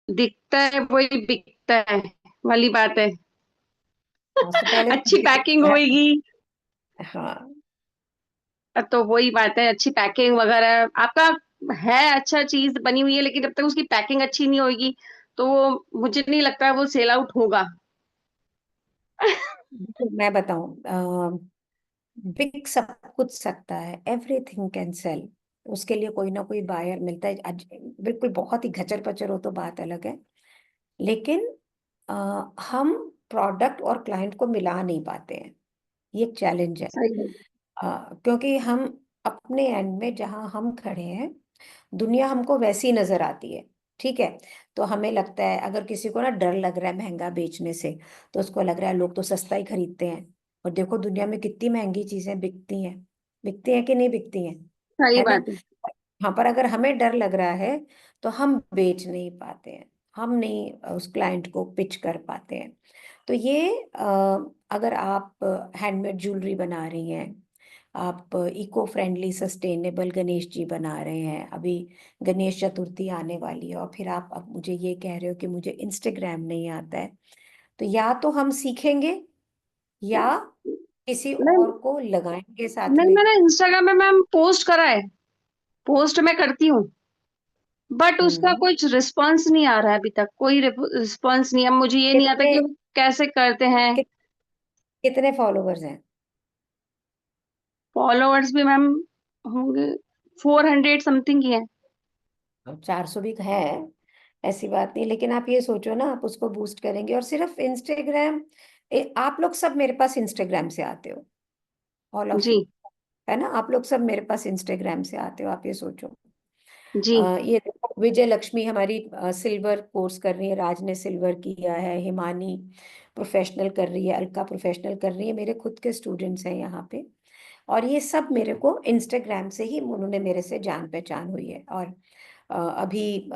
दिखता है वही बिकता है वाली बात है। हाँ, तो पहले अच्छी तभी पैकिंग दिखता है। होएगी। हाँ। तो वही बात है, अच्छी पैकिंग वगैरह आपका है, अच्छा चीज बनी हुई है, लेकिन जब तक उसकी पैकिंग अच्छी नहीं होगी तो वो, मुझे नहीं लगता वो सेल आउट होगा। तो मैं बताऊं, बिक सब कुछ सकता है, एवरीथिंग कैन सेल। उसके लिए कोई ना कोई बायर मिलता है। बिल्कुल बहुत ही घचर पचर हो तो बात अलग है, लेकिन अ, हम प्रोडक्ट और क्लाइंट को मिला नहीं पाते हैं। ये एक चैलेंज है। सही है। क्योंकि हम अपने एंड में जहां हम खड़े हैं, दुनिया हमको वैसी नजर आती है। ठीक है। तो हमें लगता है, अगर किसी को ना डर लग रहा है महंगा बेचने से, तो उसको लग रहा है लोग तो सस्ता ही खरीदते हैं। और देखो दुनिया में कितनी महंगी चीजें बिकती हैं। बिकती हैं कि नहीं बिकती हैं? सही है ना? बात है। हाँ, पर अगर हमें डर लग रहा है तो हम बेच नहीं पाते हैं। हम नहीं उस क्लाइंट को पिच कर पाते हैं। तो ये अगर आप हैंडमेड ज्वेलरी बना रही हैं, आप eco friendly sustainable Ganesh ji बना रहे हैं, अभी गणेश चतुर्थी आने वाली है, और फिर आप अब मुझे ये कह रहे हो कि मुझे इंस्टाग्राम नहीं आता है, तो या तो हम सीखेंगे या किसी नहीं और को लगाएंगे साथ नहीं, में। मैंने इंस्टाग्राम में मैम पोस्ट करा है, पोस्ट मैं करती हूँ, बट उसका हम्म। कुछ रिस्पांस नहीं आ रहा है अभी तक, कोई रिस्पांस नहीं है। अब मुझे ये नहीं आता कितने कि वो कैसे करते हैं। कि, कितने फॉलोवर्स हैं? फॉलोअर्स भी मैम होंगे 400 समथिंग ही है। अब 400 भी है, ऐसी बात नहीं, लेकिन आप ये सोचो ना, आप उसको बूस्ट करेंगे और सिर्फ इंस्टाग्राम। आप लोग सब मेरे पास इंस्टाग्राम से आते हो, ऑल ऑफ जी। यू। है ना? आप लोग सब मेरे पास इंस्टाग्राम से आते हो, आप ये सोचो। जी। ये देखो, विजय लक्ष्मी हमारी सिल्वर कोर्स कर रही है, राज ने सिल्वर किया है, हिमानी प्रोफेशनल कर रही है, अलका प्रोफेशनल कर रही है, मेरे खुद के स्टूडेंट्स हैं यहाँ पे। और ये सब मेरे को इंस्टाग्राम से ही उन्होंने मेरे से जान पहचान हुई है। और अभी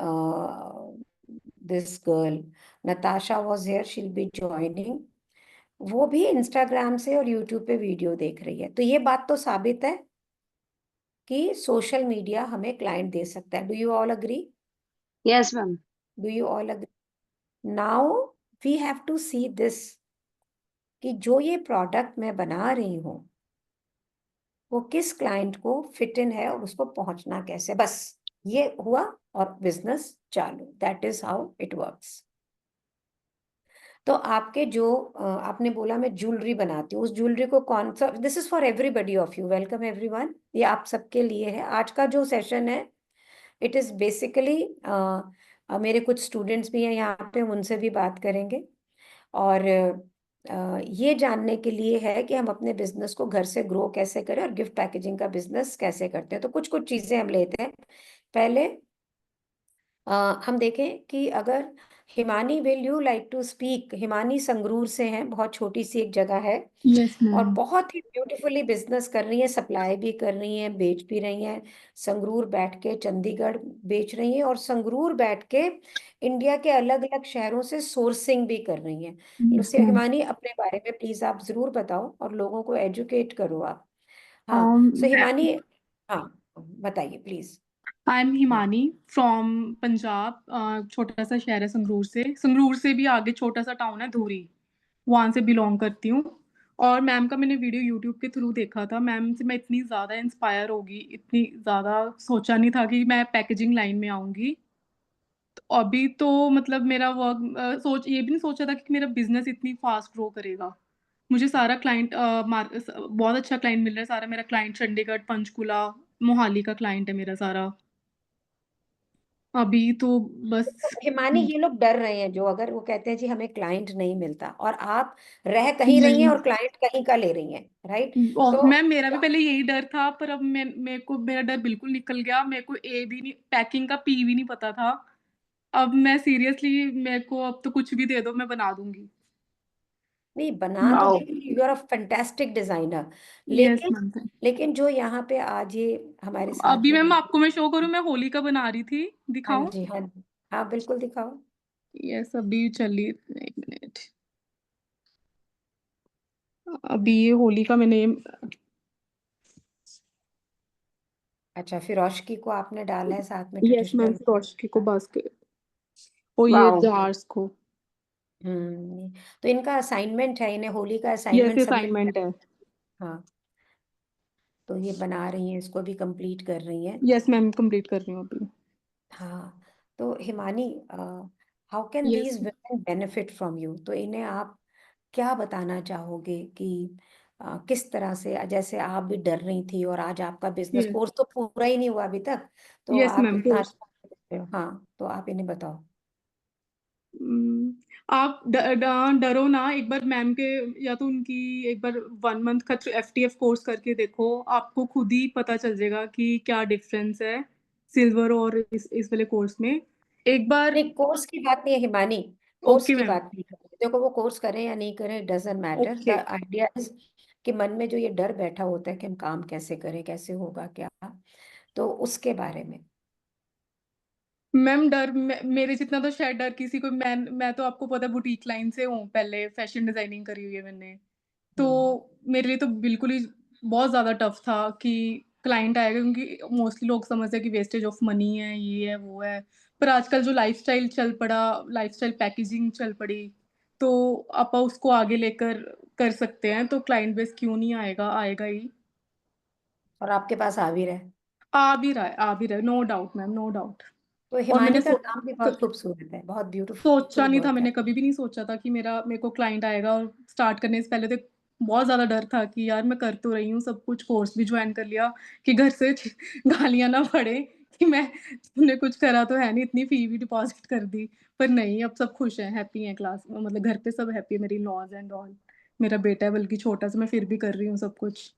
this girl Natasha was here, she will be joining. वो भी इंस्टाग्राम से और यूट्यूब पे वीडियो देख रही है। तो ये बात तो साबित है कि सोशल मीडिया हमें क्लाइंट दे सकता है। Do you all agree? Yes ma'am. Do you all agree? Now we have to see this, कि जो ये प्रोडक्ट मैं बना रही हूँ वो किस क्लाइंट को फिट इन है और उसको पहुंचना कैसे, बस ये हुआ और बिजनेस चालू। That is how it works. तो आपके जो आपने बोला मैं ज्वेलरी बनाती हूँ, उस ज्वेलरी को कौन सा, this is for everybody of you, welcome everyone, ये आप सबके लिए है आज का जो सेशन है। इट इज बेसिकली, मेरे कुछ स्टूडेंट्स भी हैं यहाँ पे, हम उनसे भी बात करेंगे। और ये जानने के लिए है कि हम अपने बिजनेस को घर से ग्रो कैसे करें और गिफ्ट पैकेजिंग का बिजनेस कैसे करते हैं। तो कुछ कुछ चीजें हम लेते हैं। पहले हम देखें कि अगर Himani, will you like to speak? Himani Sangrur से हैं, बहुत छोटी सी एक जगह है, यस और मैम। बहुत ही ब्यूटीफुली बिजनेस कर रही है, सप्लाई भी कर रही हैं, बेच भी रही हैं। संगरूर बैठ के चंडीगढ़ बेच रही हैं, और संगरूर बैठ के इंडिया के अलग अलग शहरों से सोर्सिंग भी कर रही हैं। Yes ma'am. हिमानी, अपने बारे में प्लीज आप जरूर बताओ और लोगों को एजुकेट करो आप। हाँ। सो मैम, हिमानी, हाँ, बताइए please. I am Himani from Punjab. छोटा सा शहर है संगरूर से, संगरूर से भी आगे छोटा सा टाउन है धूरी, वहाँ से बिलोंग करती हूँ। और मैम का मैंने वीडियो यूट्यूब के थ्रू देखा था, मैम से मैं इतनी ज़्यादा इंस्पायर होगी, इतनी ज़्यादा सोचा नहीं था कि मैं पैकेजिंग लाइन में आऊँगी। तो अभी तो मतलब मेरा वर्क, सोच ये भी नहीं सोचा था कि मेरा बिजनेस इतनी फास्ट ग्रो करेगा। मुझे सारा क्लाइंट बहुत अच्छा क्लाइंट मिल रहा है, सारा मेरा क्लाइंट चंडीगढ़, पंचकुला, मोहाली का क्लाइंट है मेरा सारा। अभी तो तो बस। हिमानी, ये लोग डर रहे हैं जो, अगर वो कहते हैं जी हमें क्लाइंट नहीं मिलता, और आप रह कहीं रही हैं नहीं, और क्लाइंट कहीं का ले रही हैं, राइट? तो मैम मेरा भी पहले यही डर था, पर अब मैं मेरे को मेरा डर बिल्कुल निकल गया। मेरे को ए भी नहीं, पैकिंग का पी भी नहीं पता था। अब मैं सीरियसली, मेरे को अब तो कुछ भी दे दो मैं बना दूंगी। नहीं, बना वाओ। दोगे, you are a fantastic designer. Yes लेकिन मैम। लेकिन जो यहाँ पे आज ये हमारे साथ अभी में मैम बैठे, आपको मैं शो करूँ, मैं होली का बना रही थी, हाँ दिखाऊं? जी, हाँ जी, हाँ बिल्कुल दिखाओ। यस, अभी चल रही, एक मिनट। अभी ये होली का मैंने, अच्छा, फिरोशकी को आपने डाला है साथ में, यस मैम, ट्रेडिशनल। फिरोशकी को बास्केट। और ये वाओ। जार्स को। तो इनका असाइनमेंट है, इन्हें होली का यस, असाइनमेंट सबमिट असाइनमेंट है। हाँ, तो ये बना रही हैं, इसको भी कंप्लीट कर रही हैं। यस मैम, कंप्लीट कर रही हूँ अभी। हाँ, तो Himani, how can yes. These women benefit from you? तो इन्हें आप क्या बताना चाहोगे कि किस तरह से, जैसे आप भी डर रही थी और आज आपका बिजनेस यस। कोर्स तो पूरा ही नहीं हुआ अभी तक, तो यस आप मैम, इतना कोर्स। अच्छा कर रहे हो। हाँ, तो आप इन्हें बताओ। आप डरो ना, एक बार मैम के या तो उनकी एक बार 1 मंथ का FTF कोर्स करके देखो, आपको खुद ही पता चल जाएगा कि क्या डिफरेंस है सिल्वर और इस वाले कोर्स में। एक बार। नहीं, कोर्स की बात नहीं है हिमानी, कोर्स ओके की मैम। बात नहीं है। देखो, वो कोर्स करें या नहीं करें, doesn't matter. The okay idea is कि मन में जो ये डर बैठा होता है कि हम काम कैसे करें, कैसे होगा क्या, तो उसके बारे में। मैम, डर मेरे जितना तो शायद डर किसी को, मैं तो आपको पता है बुटीक लाइन से हूँ, पहले फैशन डिजाइनिंग करी हुई है मैंने। तो हम्म मेरे लिए तो बिल्कुल ही बहुत ज़्यादा टफ था कि क्लाइंट आएगा, क्योंकि मोस्टली लोग समझते हैं कि वेस्टेज ऑफ मनी है, ये है वो है। पर आजकल जो लाइफस्टाइल चल पड़ा, लाइफस्टाइल पैकेजिंग चल पड़ी, तो आप उसको आगे लेकर कर सकते हैं, तो क्लाइंट बेस क्यों नहीं आएगा, आएगा ही। और आपके पास आ भी रहे। आ भी रहा है, no doubt ma'am, no doubt. तो और हिमानी का काम भी बहुत खूबसूरत है, बहुत सोचा ब्यूटीफुल नहीं था, वर्क है। मैंने कभी भी नहीं सोचा था कि मेरे को क्लाइंट आएगा। और स्टार्ट करने से पहले तो बहुत ज़्यादा डर था कि यार मैं कर तो रही हूँ सब कुछ, कोर्स भी ज्वाइन कर लिया, कि घर से गालियाँ ना पड़े कि मैं तुमने कुछ करा तो है नहीं, इतनी फी भी डिपॉजिट कर दी। पर नहीं, अब सब खुश हैं, हैप्पी हैं, क्लास मतलब घर पे सब हैप्पी है, मेरी लॉज एंड ऑल। मेरा बेटा है बल्कि छोटा सा, मैं फिर भी कर रही हूँ सब कुछ।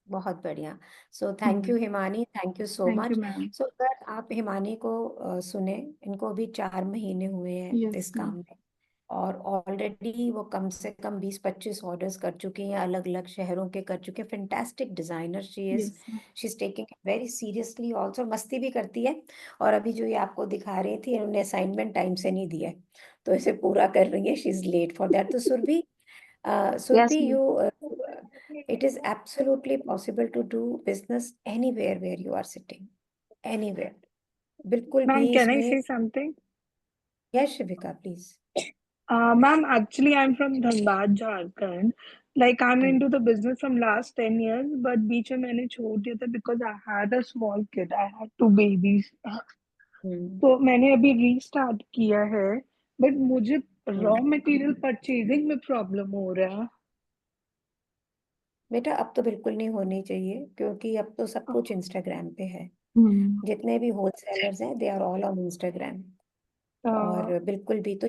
बहुत बढ़िया। So thank you Himani, thank you so thank you much. Ma'am. सो अगर आप हिमानी को सुने, इनको अभी 4 महीने हुए हैं यस इस मैम। काम में, और ऑलरेडी वो कम से कम 20-25 ऑर्डर्स कर चुकी हैं, अलग अलग शहरों के कर चुके हैं। Fantastic designer yes ma'am. She is taking very seriously also, मस्ती भी करती है। और अभी जो ये आपको दिखा रही थी, इन्होंने असाइनमेंट टाइम से नहीं दिया है, तो इसे पूरा कर रही है, she is late for that. तो Surabhi, yes Surabhi, ma'am. it is absolutely possible to do business anywhere where you are sitting, anywhere. बिल्कुल भी Ma'am, can I इसमें। say something? Yes, Shivika, please. Ma'am, actually, I'm from Dhanbad, Jharkhand. Like, I'm hmm, into the business from last 10 years, but बीच में मैंने छोड़ दिया था because I had a small kid. I had 2 babies. हम्म, तो मैंने अभी restart किया है, बट मुझे रॉ हम्म। मटेरियल परचेजिंग में प्रॉब्लम हो रहा है। बेटा, अब तो बिल्कुल नहीं होनी चाहिए, क्योंकि अब तो सब कुछ इंस्टाग्राम पे है। हम्म। जितने भी होलसेलर्स हैं, they are all on Instagram. Uh, और बिल्कुल भी, तो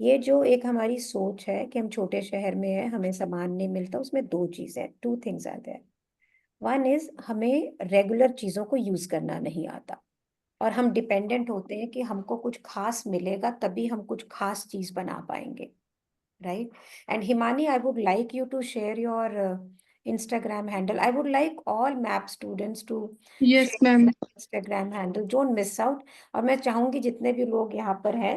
ये जो एक हमारी सोच है कि हम छोटे शहर में हैं, हमें सामान नहीं मिलता, उसमें दो चीजें, 2 things are there. One is, हमें रेगुलर चीजों को यूज करना नहीं आता, और हम डिपेंडेंट होते हैं कि हमको कुछ खास मिलेगा तभी हम कुछ खास चीज बना पाएंगे, right? And Himani, I would like you to share your Instagram handle. I would like all MAP students to yes share ma'am. their Instagram handle. Don't miss out. और मैं चाहूंगी जितने भी लोग यहाँ पर हैं,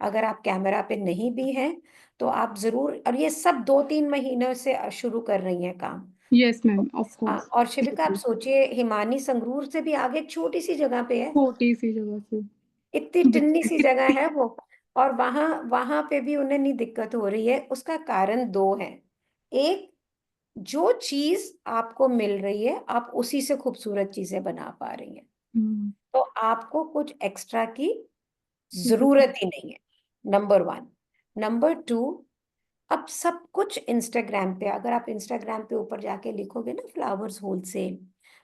अगर आप कैमरा पे नहीं भी हैं, तो आप जरूर, और ये सब 2-3 महीने से शुरू कर रही हैं काम। Yes ma'am, of course. और शिविका, आप सोचिए, हिमानी संगरूर से भी आगे एक छोटी सी जगह पे है, छोटी सी जगह से। इतनी टिन्नी सी जगह है वो, और वहां वहां पे भी उन्हें नहीं दिक्कत हो रही है। उसका कारण दो है। एक, जो चीज आपको मिल रही है, आप उसी से खूबसूरत चीजें बना पा रही हैं, हम्म। तो आपको कुछ एक्स्ट्रा की जरूर। जरूरत ही नहीं है, नंबर वन। नंबर टू, अब सब कुछ इंस्टाग्राम पे, अगर आप इंस्टाग्राम पे ऊपर जाके लिखोगे ना, फ्लावर्स होलसेल,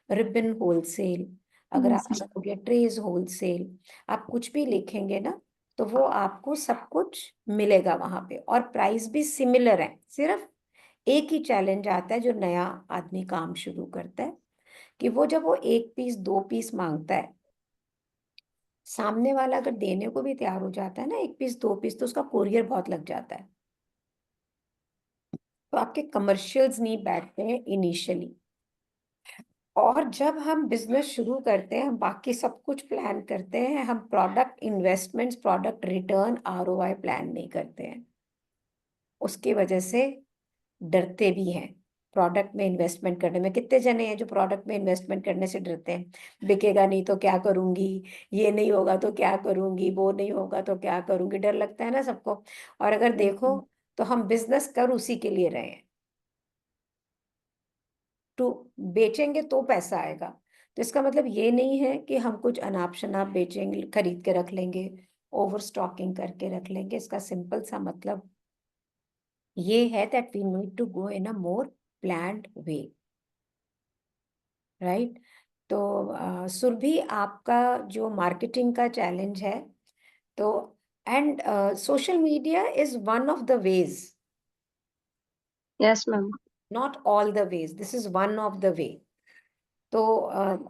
रिबन होलसेल, अगर आप यस। लिखोगे ट्रेज होलसेल, आप कुछ भी लिखेंगे ना, तो वो आपको सब कुछ मिलेगा वहां पे, और प्राइस भी सिमिलर है। सिर्फ एक ही चैलेंज आता है जो नया आदमी काम शुरू करता है, कि वो जब वो 1 पीस 2 पीस मांगता है, सामने वाला अगर देने को भी तैयार हो जाता है ना, 1 पीस 2 पीस, तो उसका कोरियर बहुत लग जाता है, तो आपके कमर्शियल्स नहीं बैठते हैं इनिशियली। और जब हम बिजनेस शुरू करते हैं, हम बाकी सब कुछ प्लान करते हैं, हम product investments, product return, ROI plan नहीं करते हैं। उसकी वजह से डरते भी हैं प्रोडक्ट में इन्वेस्टमेंट करने में। कितने जने हैं जो प्रोडक्ट में इन्वेस्टमेंट करने से डरते हैं, बिकेगा नहीं तो क्या करूंगी, ये नहीं होगा तो क्या करूंगी, वो नहीं होगा तो क्या करूंगी, डर लगता है ना सबको। और अगर देखो तो हम बिजनेस कर उसी के लिए रहे हैं, तो बेचेंगे तो पैसा आएगा। तो इसका मतलब ये नहीं है कि हम कुछ अनाप शनाप बेचेंगे, खरीद के रख लेंगे, ओवर स्टॉकिंग करके रख लेंगे। इसका सिंपल सा मतलब ये है that we need to go in a more planned way, right. तो सुरभि, आपका जो मार्केटिंग का चैलेंज है, तो and social media is one of the ways, yes ma'am. Not all the ways, this is one of the way. तो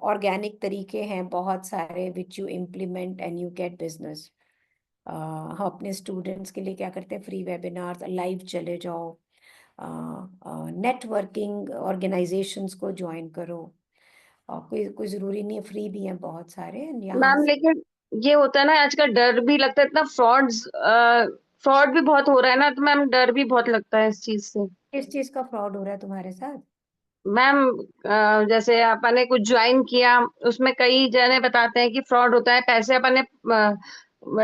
organic तरीके हैं बहुत सारे which you implement and you get business. हम अपने स्टूडेंट्स के लिए क्या करते हैं, फ्री वेबिनार्स, लाइव चले जाओ, नेटवर्किंग ऑर्गेनाइजेशंस को ज्वाइन करो। कोई कोई ज़रूरी नहीं है, फ्री भी हैं बहुत सारे यहाँ मैम से। लेकिन ये होता है ना, आजकल डर भी लगता है, इतना फ्रॉड भी बहुत हो रहा है ना, तो मैम डर भी बहुत लगता है इस चीज से। किस चीज़ का फ्रॉड हो रहा है तुम्हारे साथ? मैम जैसे अपन ने कुछ ज्वाइन किया, उसमें कई जने बताते हैं कि फ्रॉड होता है, पैसे अपन ने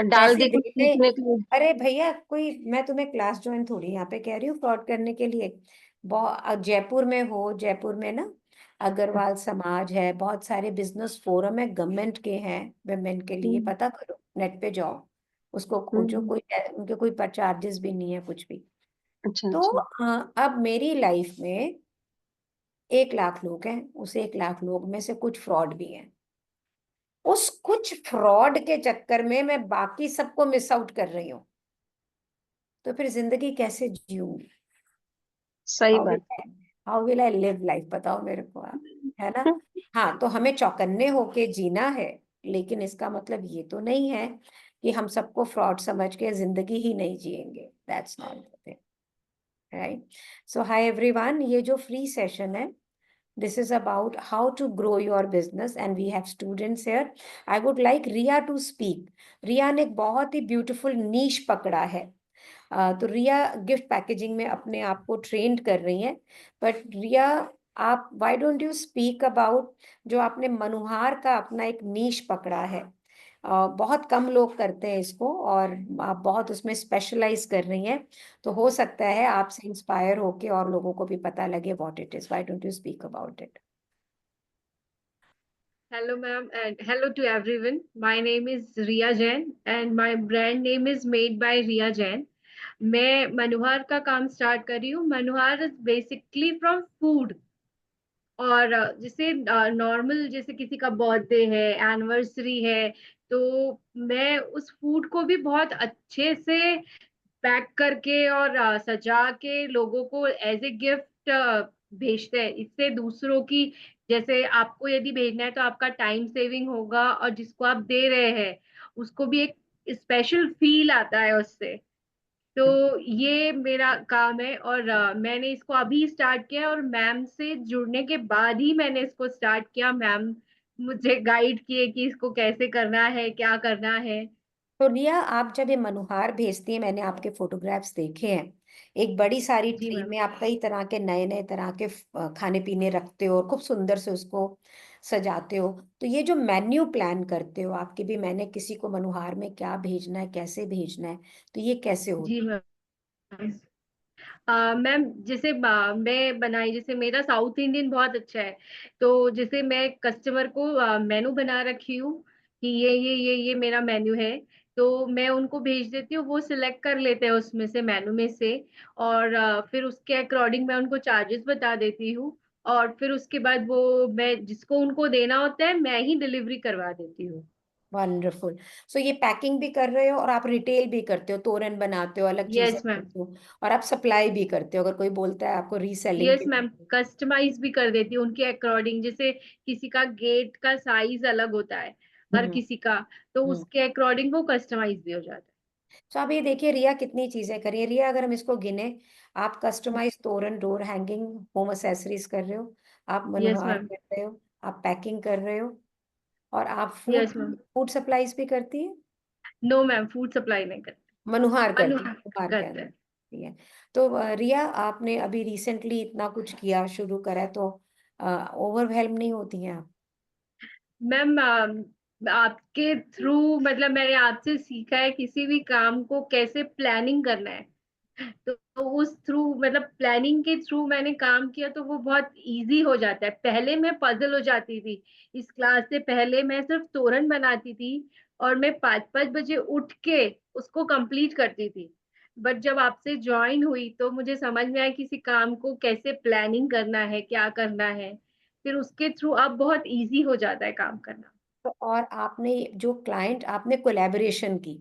डाल पैसे दी कुछ दे दे। सीखने के लिए। अरे भैया, कोई मैं तुम्हें क्लास ज्वाइन थोड़ी यहाँ पे कह रही हूँ फ्रॉड करने के लिए। बहुत जयपुर में हो, जयपुर में ना अग्रवाल समाज है, बहुत सारे बिजनेस फोरम है गवर्नमेंट के हैं वुमेन के लिए, हम्म। पता करो, नेट पे जाओ, उसको खोजो, हम्म। कोई उनके कोई पर चार्जेस भी नहीं है कुछ भी। अच्छा तो अच्छा। अब मेरी लाइफ में 1 लाख लोग हैं, उस 1 लाख लोग में से कुछ फ्रॉड भी हैं। उस कुछ फ्रॉड के चक्कर में मैं बाकी सबको मिस आउट कर रही हूँ, तो फिर जिंदगी कैसे जीऊंगी? सही हाउ विल बात। How will I live life, बताओ मेरे को आप, है ना। हाँ, तो हमें चौकन्ने होके जीना है, लेकिन इसका मतलब ये तो नहीं है कि हम सबको फ्रॉड समझ के जिंदगी ही नहीं जिएंगे। That's not the thing, right. So hi everyone, ये जो फ्री सेशन है, this is about how to grow your business and we have students here. I would like Riya to speak. रिया ने एक बहुत ही ब्यूटीफुल नीश पकड़ा है। तो रिया गिफ्ट पैकेजिंग में अपने आप को ट्रेंड कर रही हैं। बट रिया, आप why don't you speak about जो आपने मनुहार का अपना एक नीश पकड़ा है। बहुत कम लोग करते हैं इसको, और आप बहुत उसमें स्पेशलाइज कर रही हैं, तो हो सकता है आपसे इंस्पायर होके और लोगों को भी पता लगे what it is. Why don't you speak about it? Hello, ma'am, and hello to everyone. My name is Riya Jain, and my brand name is Made by Riya Jain. मैं मनुहार का काम स्टार्ट कर रही हूँ। मनुहार इज बेसिकली फ्रॉम फूड, और जैसे normal, जैसे किसी का बर्थडे है, एनिवर्सरी है, तो मैं उस फूड को भी बहुत अच्छे से पैक करके और सजा के लोगों को एज ए गिफ्ट भेजते हैं। इससे दूसरों की, जैसे आपको यदि भेजना है तो आपका टाइम सेविंग होगा, और जिसको आप दे रहे हैं उसको भी एक स्पेशल फील आता है उससे। तो ये मेरा काम है, और मैंने इसको अभी स्टार्ट किया है, और मैम से जुड़ने के बाद ही मैंने इसको स्टार्ट किया। मैम मुझे गाइड किए कि इसको कैसे करना है, क्या करना है। तो रिया, आप जब ये मनुहार भेजती हैं, मैंने आपके फोटोग्राफ्स देखे हैं, एक बड़ी सारी जी ट्रे मैम। में आप कई तरह के नए नए तरह के खाने पीने रखते हो और खूब सुंदर से उसको सजाते हो। तो ये जो मेन्यू प्लान करते हो आपके भी, मैंने किसी को मनुहार में क्या भेजना है, कैसे भेजना है, तो ये कैसे जी होता मैम। मैम जैसे मैं बनाई, जैसे मेरा साउथ इंडियन बहुत अच्छा है, तो जैसे मैं कस्टमर को मेनू बना रखी हूँ कि ये मेरा मेन्यू है, तो मैं उनको भेज देती हूँ, वो सिलेक्ट कर लेते हैं उसमें से, मेनू में से। और फिर उसके अकॉर्डिंग मैं उनको चार्जेस बता देती हूँ, और फिर उसके बाद वो मैं जिसको उनको देना होता है मैं ही डिलीवरी करवा देती हूँ। वंडरफुल। सो ये पैकिंग भी कर रहे हो और आप रिटेल भी करते हो, तोरण बनाते हो, अलग चीजें यस मैम। करते हो, और आप सप्लाई भी करते हो अगर कोई बोलता है आपको रीसेलिंग यस के मैम, लिए। कस्टमाइज भी कर देती हूँ उनके अकॉर्डिंग। जैसे किसी का गेट का साइज अलग होता है हर हम्म। किसी का, तो हम्म। उसके अकॉर्डिंग वो कस्टमाइज भी हो जाता तो आप ये देखिए रिया कितनी चीजें करी है। रिया, अगर हम इसको गिने, आप है। कस्टमाइज तोरण, डोर हैंगिंग, होम एसेसरीज कर रहे हो, आप यस मनोहार मैम। कर रहे हो, आप पैकिंग कर रहे हो, और आप food yes ma'am. Food supplies भी करती है। नो मैम, फूड सप्लाई नहीं करते। मनुहार करती है, अनुहार मनुहार के करते अंदर। हैं। ठीक है। तो रिया, आपने अभी रिसेंटली इतना कुछ किया, शुरू करा है, तो ओवरवेल्म नहीं होती हैं आप? मैम आपके थ्रू मतलब मैंने आपसे सीखा है किसी भी काम को कैसे प्लानिंग करना है। तो उस थ्रू मतलब प्लानिंग के थ्रू मैंने काम किया तो वो बहुत इजी हो जाता है। पहले मैं पजल हो जाती थी। इस क्लास से पहले मैं सिर्फ तोरण बनाती थी और मैं 5-5 बजे उठ के उसको कंप्लीट करती थी। बट जब आपसे ज्वाइन हुई तो मुझे समझ में आया किसी काम को कैसे प्लानिंग करना है, क्या करना है। फिर उसके थ्रू अब बहुत इजी हो जाता है काम करना। तो और आपने जो क्लाइंट, आपने कोलैबोरेशन की,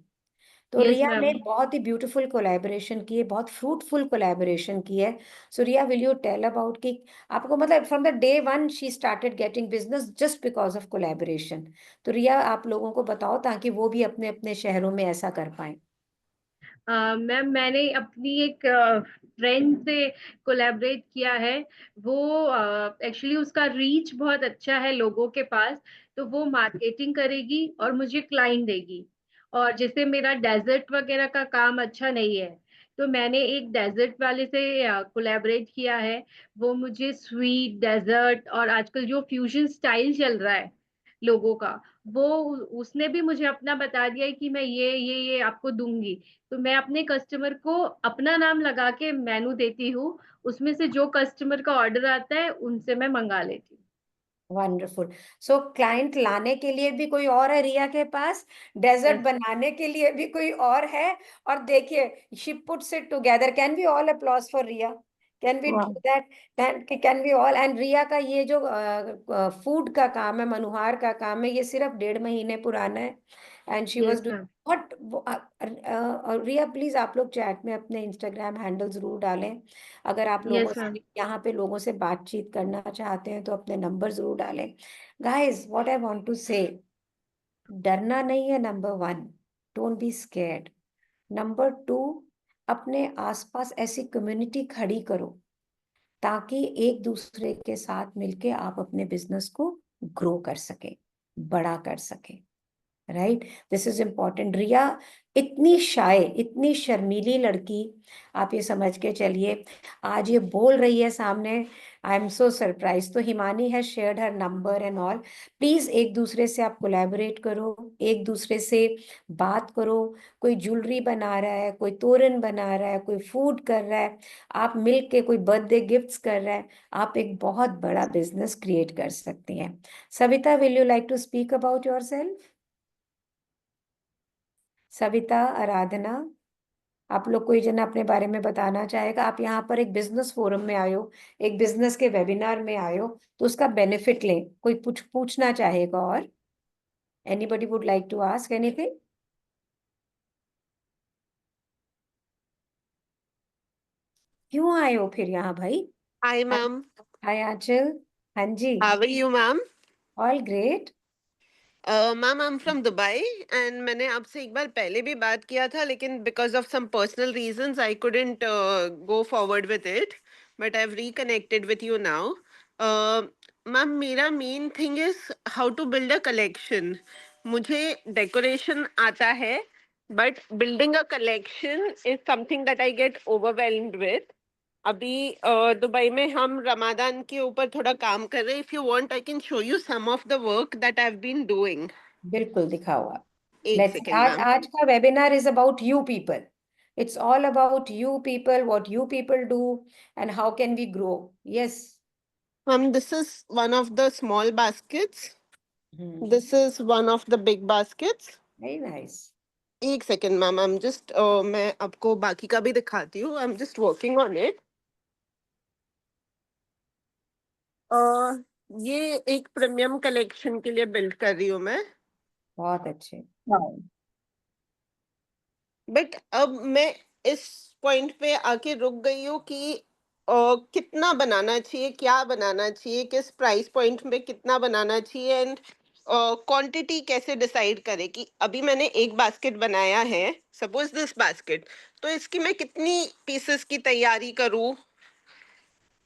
तो यस रिया मैम। ने बहुत ही ब्यूटीफुल कोलैबोरेशन की है, बहुत फ्रूटफुल कोलैबोरेशन की है। सो रिया, विल यू टेल अबाउट कि आपको मतलब from the day one she started getting business just because of collaboration. तो रिया, आप लोगों को बताओ ताकि वो भी अपने अपने शहरों में ऐसा कर पाए। मैम मैंने अपनी एक फ्रेंड से कोलैबोरेट किया है। वो एक्चुअली उसका रीच बहुत अच्छा है लोगों के पास। तो वो मार्केटिंग करेगी और मुझे क्लाइंट देगी। और जैसे मेरा डेजर्ट वगैरह का काम अच्छा नहीं है तो मैंने एक डेजर्ट वाले से कोलैबोरेट किया है। वो मुझे स्वीट डेजर्ट और आजकल जो फ्यूजन स्टाइल चल रहा है लोगों का, वो उसने भी मुझे अपना बता दिया है कि मैं ये आपको दूंगी। तो मैं अपने कस्टमर को अपना नाम लगा के मेनू देती हूँ। उसमें से जो कस्टमर का ऑर्डर आता है उनसे मैं मंगा लेती वंडरफुल। सो क्लाइंट लाने के लिए भी कोई और है रिया के पास, डेजर्ट हूँ। बनाने के लिए भी कोई और है। और देखिए, she puts it together. Can we all applause for Riya? Can we do वाह। That? Can we all? And Riya का ये जो फूड का काम है, मनुहार का काम है, ये सिर्फ 1.5 महीने पुराना है। And she was yes doing ma'am. But Riya, please आप लोग चैट में अपने इंस्टाग्राम हैंडल जरूर डालें। अगर आप लोगों यस मैम। से यहाँ पे लोगों से बातचीत करना चाहते हैं तो अपने नंबर जरूर डालें। Guys, what I want to say, डरना नहीं है, number one, don't be scared. Number two, अपने आसपास ऐसी कम्युनिटी खड़ी करो ताकि एक दूसरे के साथ मिलके आप अपने बिजनेस को ग्रो कर सके, बड़ा कर सके। Right, this is important. Riya इतनी शाय, इतनी शर्मीली लड़की, आप ये समझ के चलिए, आज ये बोल रही है सामने। I am so surprise. तो Himani has shared her number and all. Please एक दूसरे से आप कोलैबोरेट करो, एक दूसरे से बात करो। कोई ज्वेलरी बना रहा है, कोई तोरण बना रहा है, कोई फूड कर रहा है, आप मिल के कोई बर्थडे गिफ्ट्स कर रहा है, आप एक बहुत बड़ा बिजनेस क्रिएट कर सकती हैं। Savita, will you like to speak about yourself? Savita, Aradhana, आप लोग कोई जन अपने बारे में बताना चाहेगा? आप यहाँ पर एक बिजनेस फोरम में आए हो, एक बिजनेस के वेबिनार में आए हो, तो उसका बेनिफिट लें। कोई पूछना चाहेगा? और anybody would like to ask anything? क्यों आए हो फिर यहाँ भाई? Hi, ma'am. हाय आंचल। हाँ जी। How are you, ma'am? All great. Ma'am, I'm from Dubai and मैंने आपसे एक बार पहले भी बात किया था लेकिन because of some personal reasons I couldn't go forward with it. But I've reconnected with you now. Ma'am, मेरा main thing is how to build a collection. मुझे decoration आता है, but building a collection is something that I get overwhelmed with. अभी Dubai में हम Ramadan के ऊपर थोड़ा काम कर रहे हैं. If you want I can show you some of the work that I have been doing. बिल्कुल, दिखाओ आप। एक लेट्स, सेकेंड आज मैम. आज का webinar is about you people. It's all about you people, what you people do and how can we grow. Yes. Ma'am this is one of the small baskets. This is one of the big baskets. Very nice. एक second ma'am, I am just मैं आपको बाकी का भी दिखाती हूँ. I am just working on it. ये एक प्रीमियम कलेक्शन के लिए बिल्ड कर रही हूँ मैं. बहुत अच्छे। बट अब मैं इस पॉइंट पे आके रुक गई हूँ कि कितना बनाना चाहिए, क्या बनाना चाहिए, किस प्राइस पॉइंट में कितना बनाना चाहिए एंड क्वांटिटी कैसे डिसाइड करें. कि अभी मैंने एक बास्केट बनाया है, सपोज दिस बास्केट, तो इसकी मैं कितनी पीसेस की तैयारी करूँ,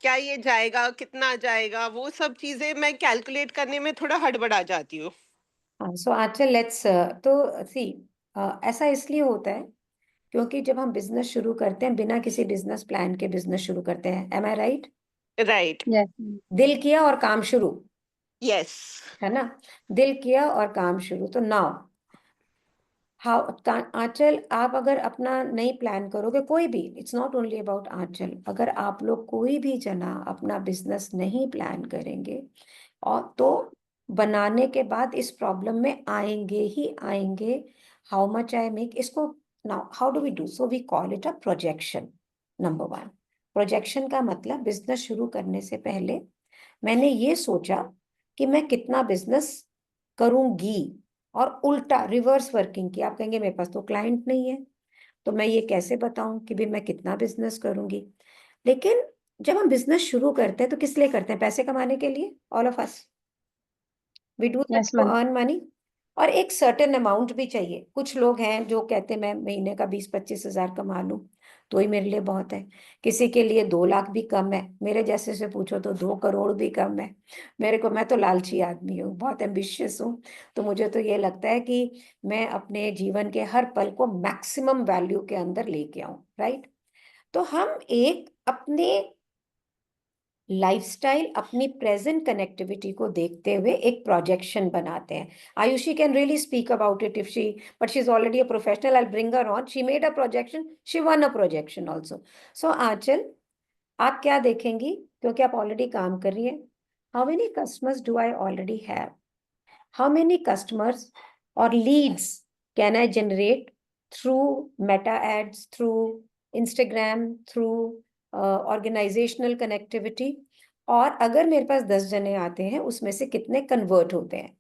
क्या ये जाएगा, कितना जाएगा, वो सब चीजें मैं कैलकुलेट करने में थोड़ा हड़बड़ा जाती हूँ. सो आंचल, लेट्स, तो सी, ऐसा इसलिए होता है क्योंकि जब हम बिजनेस शुरू करते हैं बिना किसी बिजनेस प्लान के बिजनेस शुरू करते हैं, एम आई राइट? Right. Yes. दिल किया और काम शुरू, Yes. है ना? दिल किया और काम शुरू। तो नाउ आंचल, आप अगर अपना नहीं प्लान करोगे, कोई भी, इट्स नॉट ओनली अबाउट आंचल, अगर आप लोग कोई भी जना अपना बिजनेस नहीं प्लान करेंगे और तो बनाने के बाद इस प्रॉब्लम में आएंगे ही आएंगे। हाउ मच आई मेक, इसको now how do we do, so we call it a projection. Number 1, projection का मतलब बिजनेस शुरू करने से पहले मैंने ये सोचा कि मैं कितना बिजनेस करूंगी, और उल्टा रिवर्स वर्किंग की। आप कहेंगे मेरे पास तो क्लाइंट नहीं है, तो मैं ये कैसे बताऊं कि भी मैं कितना बिजनेस करूंगी। लेकिन जब हम बिजनेस शुरू करते हैं तो किस लिए करते हैं? पैसे कमाने के लिए, all of us we do that Yes, to ma'am. Earn money. और एक सर्टेन अमाउंट भी चाहिए। कुछ लोग हैं जो कहते हैं मैं महीने का 20-25 हजार कमा लूं तो ही मेरे लिए बहुत है। किसी के लिए 2 लाख भी कम है, मेरे जैसे से पूछो तो 2 करोड़ भी कम है। मेरे को, मैं तो लालची आदमी हूँ, बहुत एम्बिशियस हूँ। तो मुझे तो ये लगता है कि मैं अपने जीवन के हर पल को मैक्सिमम वैल्यू के अंदर लेके आऊं, राइट? तो हम एक अपने लाइफस्टाइल, अपनी प्रेजेंट कनेक्टिविटी को देखते हुए एक प्रोजेक्शन बनाते हैं। Ayushi can really speak about it if she, but she is already a professional, I bring her on, she made a projection, she won a projection also. So Aanchal, आप क्या देखेंगी, क्योंकि आप ऑलरेडी काम कर रही हैं? How many customers do I already have? How many customers or leads can I generate through Meta ads, through Instagram, through organizational connectivity? और अगर मेरे पास 10 जने आते हैं उसमें से कितने कन्वर्ट होते हैं?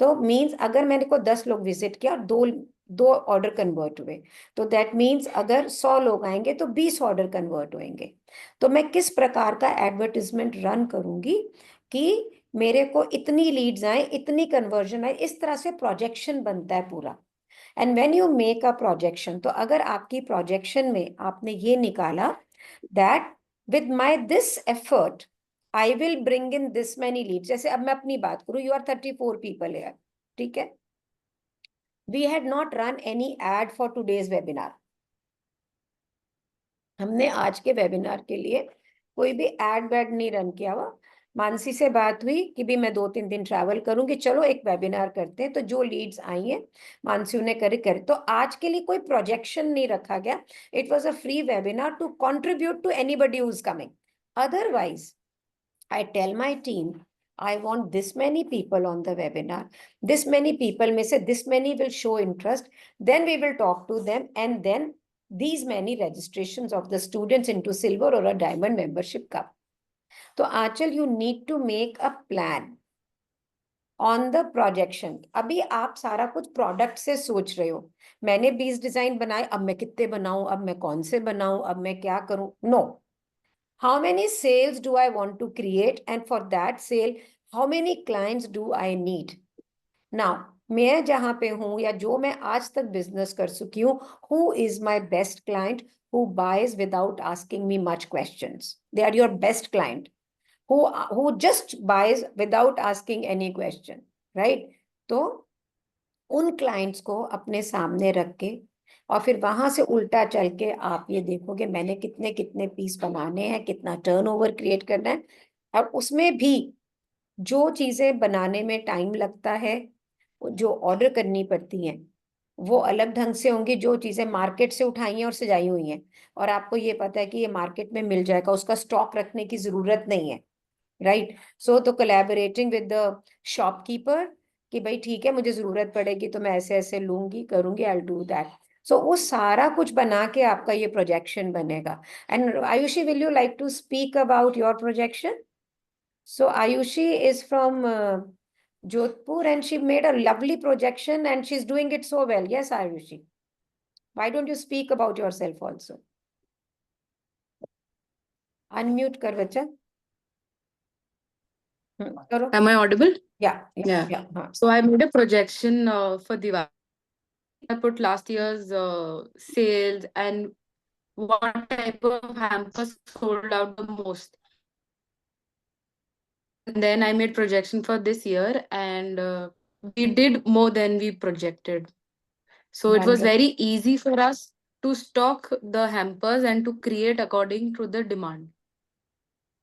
तो मींस अगर मैंने को 10 लोग विजिट किया और दो ऑर्डर कन्वर्ट हुए, तो दैट मींस अगर 100 लोग आएंगे तो 20 ऑर्डर कन्वर्ट होंगे। तो मैं किस प्रकार का एडवर्टिजमेंट रन करूंगी कि मेरे को इतनी लीड्स आए, इतनी कन्वर्जन आए, इस तरह से प्रोजेक्शन बनता है पूरा। And when you make a projection, तो अगर आपकी प्रोजेक्शन में आपने ये निकाला that with my this effort I will bring in this many leads. जैसे अब मैं अपनी बात करूं, यू आर 34 पीपल हियर, ठीक है? We had not run any ad for today's webinar. हमने आज के वेबिनार के लिए कोई भी एड वेड नहीं रन किया हुआ। मानसी से बात हुई कि भी मैं 2-3 दिन ट्रैवल करूंगी, चलो एक वेबिनार करते हैं। तो जो लीड्स आई हैं मानसी ने करे। तो आज के लिए कोई प्रोजेक्शन नहीं रखा गया। It was a free webinar to contribute to anybody who is coming. Otherwise I tell my team, I want this many people on the webinar. This many people में से this many will show interest. Then we will talk to them, and then these many registrations of the students into silver or a diamond membership cup. तो आंचल, you need to make a plan on the projection. अभी आप सारा कुछ product से सोच रहे हो, मैंने 20 डिजाइन बनाए, अब मैं कितने बनाऊं, अब मैं कौन से बनाऊं, अब मैं क्या करूं? No, how many sales do I want to create, and for that sale how many clients do I need? Now मैं जहां पे हूं या जो मैं आज तक बिजनेस कर चुकी हूं, who is my best client who buys without asking me much questions? They are your best client who just buys without asking any question, right? तो उन क्लाइंट्स को अपने सामने रख के और फिर वहां से उल्टा चल के आप ये देखोगे मैंने कितने कितने पीस बनाने हैं, कितना टर्नओवर क्रिएट करना है। और उसमें भी जो चीजें बनाने में टाइम लगता है, जो ऑर्डर करनी पड़ती हैं, वो अलग ढंग से होंगी। जो चीजें मार्केट से उठाई हैं और सजाई हुई हैं और आपको ये पता है कि ये मार्केट में मिल जाएगा, उसका स्टॉक रखने की जरूरत नहीं है, राइट? सो तो कोलैबोरेटिंग विद द शॉपकीपर कि भाई ठीक है, मुझे जरूरत पड़ेगी तो मैं ऐसे ऐसे लूंगी, करूंगी, आई डू दैट। सो वो सारा कुछ बना के आपका ये प्रोजेक्शन बनेगा। And Ayushi, will you like to speak about your projection? So Ayushi is from Jodhpur and she made a lovely projection and she's doing it so well. Yes, Ayushi, why don't you speak about yourself also? Unmute kar bachcha. Karo. Am I audible? Yeah. Yeah. So I made a projection for Diwali. I put last year's sales and what type of hampers sold out the most. And then I made projection for this year, and we did more than we projected. So it was very easy for us to stock the hampers and to create according to the demand.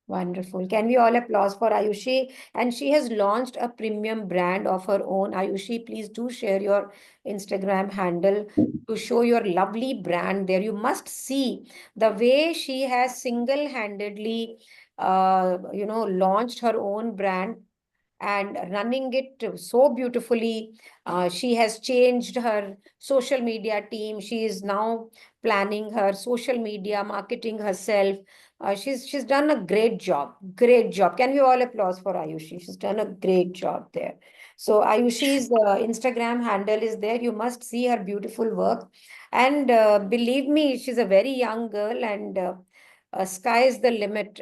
Wonderful. Can we all applause for Ayushi? And she has launched a premium brand of her own. Ayushi, please do share your Instagram handle to show your lovely brand there. You must see the way she has single-handedly, launched her own brand and running it so beautifully. She has changed her social media team. She is now planning her social media marketing herself. She's done a great job. Great job. Can we all applause for Ayushi? She's done a great job there. So Ayushi's Instagram handle is there. You must see her beautiful work. And believe me, she's a very young girl, and sky is the limit.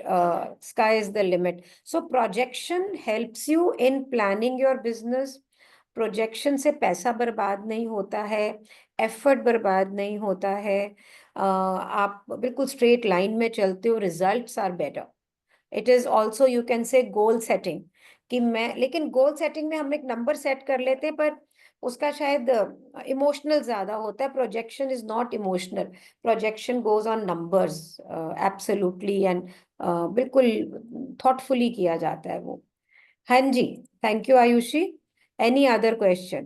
Sky is the limit. So projection helps you in planning your business. Projection से पैसा बर्बाद नहीं होता है, effort बर्बाद नहीं होता है, आप बिल्कुल स्ट्रेट लाइन में चलते हो, results are better. It is also you can say goal setting कि मैं, लेकिन गोल सेटिंग में हम एक नंबर सेट कर लेते हैं, पर उसका शायद इमोशनल ज्यादा होता है. Projection is not emotional. Projection goes on numbers absolutely, and बिल्कुल थॉटफुली किया जाता है वो. हाँ जी, thank you Ayushi. Any other question?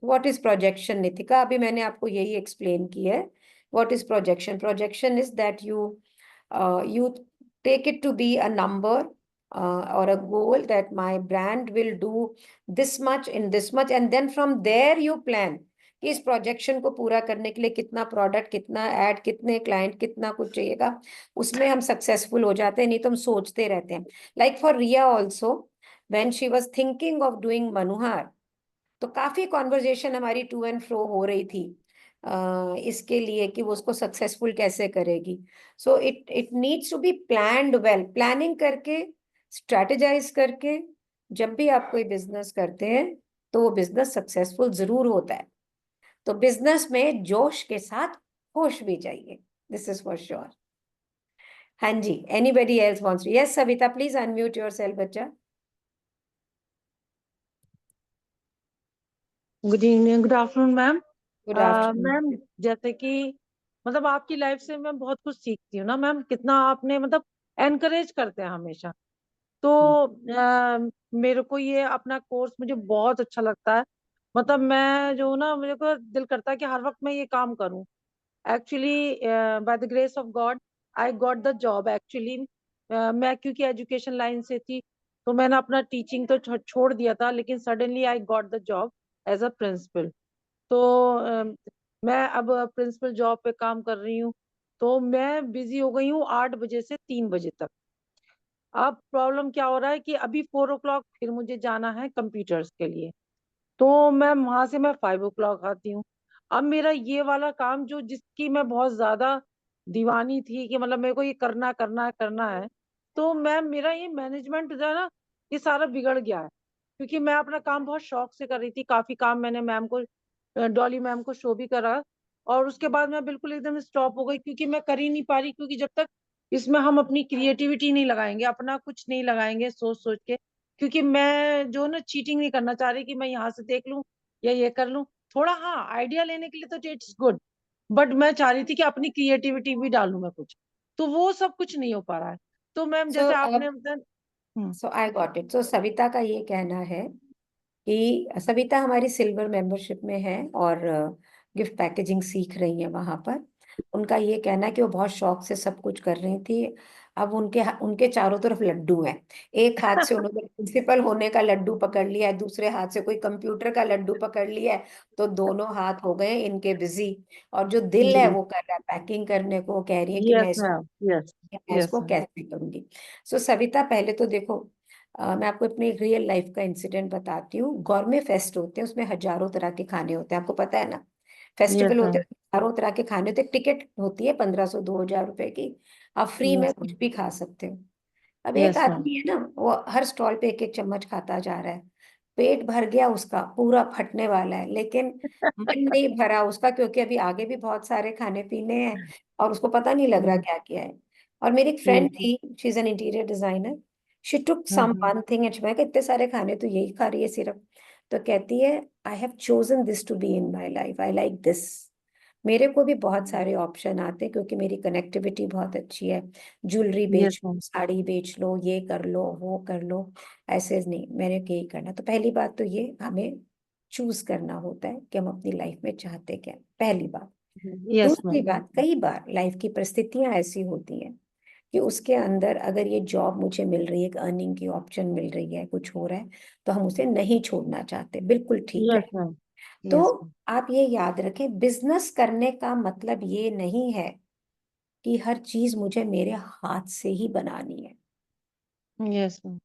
What is projection Nitika? अभी मैंने आपको यही एक्सप्लेन किया है. What is projection? Projection is that you take it to be a number or a goal that my brand will do this much in this much, and then from there you plan कि इस projection को पूरा करने के लिए कितना product, कितना add, कितने क्लाइंट, कितना कुछ चाहिएगा. उसमें हम सक्सेसफुल हो जाते हैं. नहीं तो हम सोचते रहते हैं. Like for Riya also, when she was thinking of doing Manohar, तो काफी कॉन्वर्जेशन हमारी टू एंड फ्रो हो रही थी इसके लिए कि वो उसको सक्सेसफुल कैसे करेगी. So it needs to be planned well. Planning करके, स्ट्रेटेजाइज करके जब भी आप कोई बिजनेस करते हैं तो वो बिजनेस सक्सेसफुल जरूर होता है. तो बिजनेस में जोश के साथ होश भी चाहिए. This is for sure. हाँ जी, anybody else wants? Yes Savita, please unmute yourself बच्चा. Good evening, good afternoon ma'am. Good afternoon. Ma'am, जैसे कि मतलब आपकी लाइफ से मैं बहुत कुछ सीखती हूँ ना मैम. कितना आपने मतलब एनकरेज करते हैं हमेशा. तो मेरे को ये अपना कोर्स मुझे बहुत अच्छा लगता है. मतलब मैं जो ना, मुझे को दिल करता है कि हर वक्त मैं ये काम करूँ. Actually by the grace of God I got the job. Actually मैं क्योंकि एजुकेशन लाइन से थी तो मैंने अपना टीचिंग तो छोड़ दिया था, लेकिन suddenly I got the job as a principal. तो मैं अब प्रिंसिपल जॉब पे काम कर रही हूँ. तो मैं बिजी हो गई हूँ 8 बजे से 3 बजे तक. अब प्रॉब्लम क्या हो रहा है कि अभी 4 o'clock फिर मुझे जाना है कंप्यूटर्स के लिए. तो मैं वहां से मैं 5 o'clock आती हूँ. अब मेरा ये वाला काम जो जिसकी मैं बहुत ज्यादा दीवानी थी कि मतलब मेरे को ये करना करना करना है, तो मैं मेरा ये मैनेजमेंट जो है ना, ये सारा बिगड़ गया है. क्योंकि मैं अपना काम बहुत शौक से कर रही थी. काफी काम मैंने मैम को, डॉली मैम को शो भी करा, और उसके बाद मैं बिल्कुल एकदम स्टॉप हो गई क्योंकि मैं कर ही नहीं पा रही. क्योंकि जब तक इसमें हम अपनी क्रिएटिविटी नहीं लगाएंगे, अपना कुछ नहीं लगाएंगे सोच सोच के, क्योंकि मैं जो ना चीटिंग नहीं करना चाह रही कि मैं यहाँ से देख लूं या ये कर लूं. थोड़ा हाँ आइडिया लेने के लिए तो इट्स गुड, बट मैं चाह रही थी कि अपनी क्रिएटिविटी भी डालूं मैं कुछ. तो वो सब कुछ नहीं हो पा रहा है. तो मैम सो जैसे आपने बताया. सो आई गॉट इट. सो सविता का ये कहना है कि सविता हमारी सिल्वर मेंबरशिप में है और गिफ्ट पैकेजिंग सीख रही है वहां पर. उनका ये कहना है कि वो बहुत शौक से सब कुछ कर रही थी. अब उनके चारों तरफ लड्डू हैं. एक हाथ से उन्होंने प्रिंसिपल होने का लड्डू पकड़ लिया है, दूसरे हाथ से कोई कंप्यूटर का लड्डू पकड़ लिया है. तो दोनों हाथ हो गए इनके बिजी, और जो दिल है वो कर रहा है पैकिंग करने को. कह रही है कि यस मैम, यस मैं यस इसको मैम. कैसे करूंगी. सो सविता, पहले तो देखो, मैं आपको अपनी रियल लाइफ का इंसिडेंट बताती हूँ. गौरमे फेस्ट होते हैं, उसमें हजारों तरह के खाने होते हैं, आपको पता है ना. यस फेस्टिवल होते मैम. हैं, हजारों तरह के खाने होते हैं. टिकट होती है 1500-2000 रुपए की. आप फ्री में यस कुछ मैम. भी खा सकते हो. अब एक यस मैम. आदमी है ना, वो हर स्टॉल पे एक एक चम्मच खाता जा रहा है. पेट भर गया उसका, पूरा फटने वाला है, लेकिन मन नहीं भरा उसका, क्योंकि अभी आगे भी बहुत सारे खाने पीने हैं और उसको पता नहीं लग रहा क्या क्या है. और मेरी एक फ्रेंड थी, she is an interior designer. She took some one thing and मैं, इतने सारे खाने तो यही खा रही है सिर्फ. तो कहती है, I have chosen this to be in my life, I like this. मेरे को भी बहुत सारे ऑप्शन आते हैं क्योंकि मेरी कनेक्टिविटी बहुत अच्छी है। ज्वेलरी यस बेच लो, मैम, साड़ी बेच लो, ये कर लो, वो कर लो, ऐसे नहीं, मैंने यही करना। तो पहली बात तो ये हमें चूज करना होता है कि हम अपनी लाइफ में चाहते क्या हैं, पहली बात। यस दूसरी मैम, बात, कई बार लाइफ की परिस्थितियां ऐसी होती हैं कि उसके अंदर अगर ये जॉब मुझे मिल रही है, एक अर्निंग की ऑप्शन मिल रही है, कुछ हो रहा है, तो हम उसे नहीं छोड़ना चाहते, बिल्कुल ठीक है। यस मैम, तो यस मैम, आप ये याद रखें, बिजनेस करने का मतलब ये नहीं है कि हर चीज मुझे मेरे हाथ से ही बनानी है। यस मैम,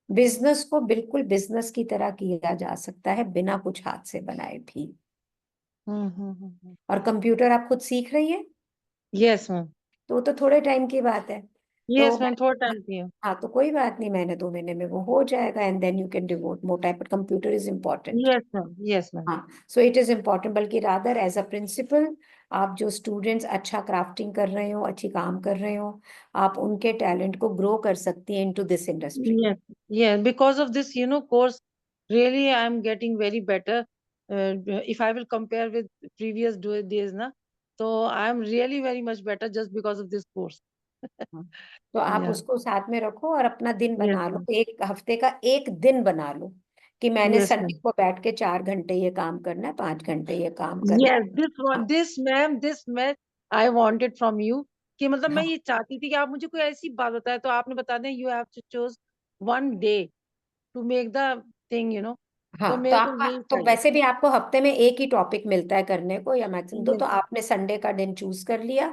बिजनेस को बिल्कुल बिजनेस की तरह किया जा सकता है बिना कुछ हाथ से बनाए भी। और कंप्यूटर आप खुद सीख रही है, यस मैम, तो वो तो थोड़े टाइम की बात है। तो यस मैम, थोड़ा टाइम दिए। हाँ, तो कोई बात नहीं, महीने 2 महीने में वो हो जाएगा, and then you can devote more time, but computer is important. Yes ma'am, yes ma'am, हाँ, सो इट इज इम्पोर्टेंट, बल्कि रादर एज अ प्रिंसिपल, आप जो स्टूडेंट्स अच्छा क्राफ्टिंग कर रहे हो, अच्छी काम कर रहे हो, आप उनके टैलेंट को ग्रो कर सकती हैं into this industry. yes, yeah. Because of this, course, really, I'm getting very better. If I will compare with previous days, na, so I'm really very much better just because of this course. तो आप Yeah. उसको साथ में रखो और अपना दिन Yes, बना लो, ma'am. एक हफ्ते का एक दिन बना लो कि मैंने Yes, संडे ma'am. को बैठ के 4 घंटे ये काम करना है, 5 घंटे ये काम करना Yes, this है। one, this ma'am, this match I wanted from you. कि मतलब मैं हाँ, ये चाहती थी कि आप मुझे कोई ऐसी बात बताए, तो आपने बता दें you have to choose one day to make the thing. तो हाँ, तो मेरे को आपका यही तो चाहिए वैसे था। भी आपको हफ्ते में एक ही टॉपिक मिलता है करने को, या मैक्सिमम तो Yes, आपने संडे का दिन चूज कर लिया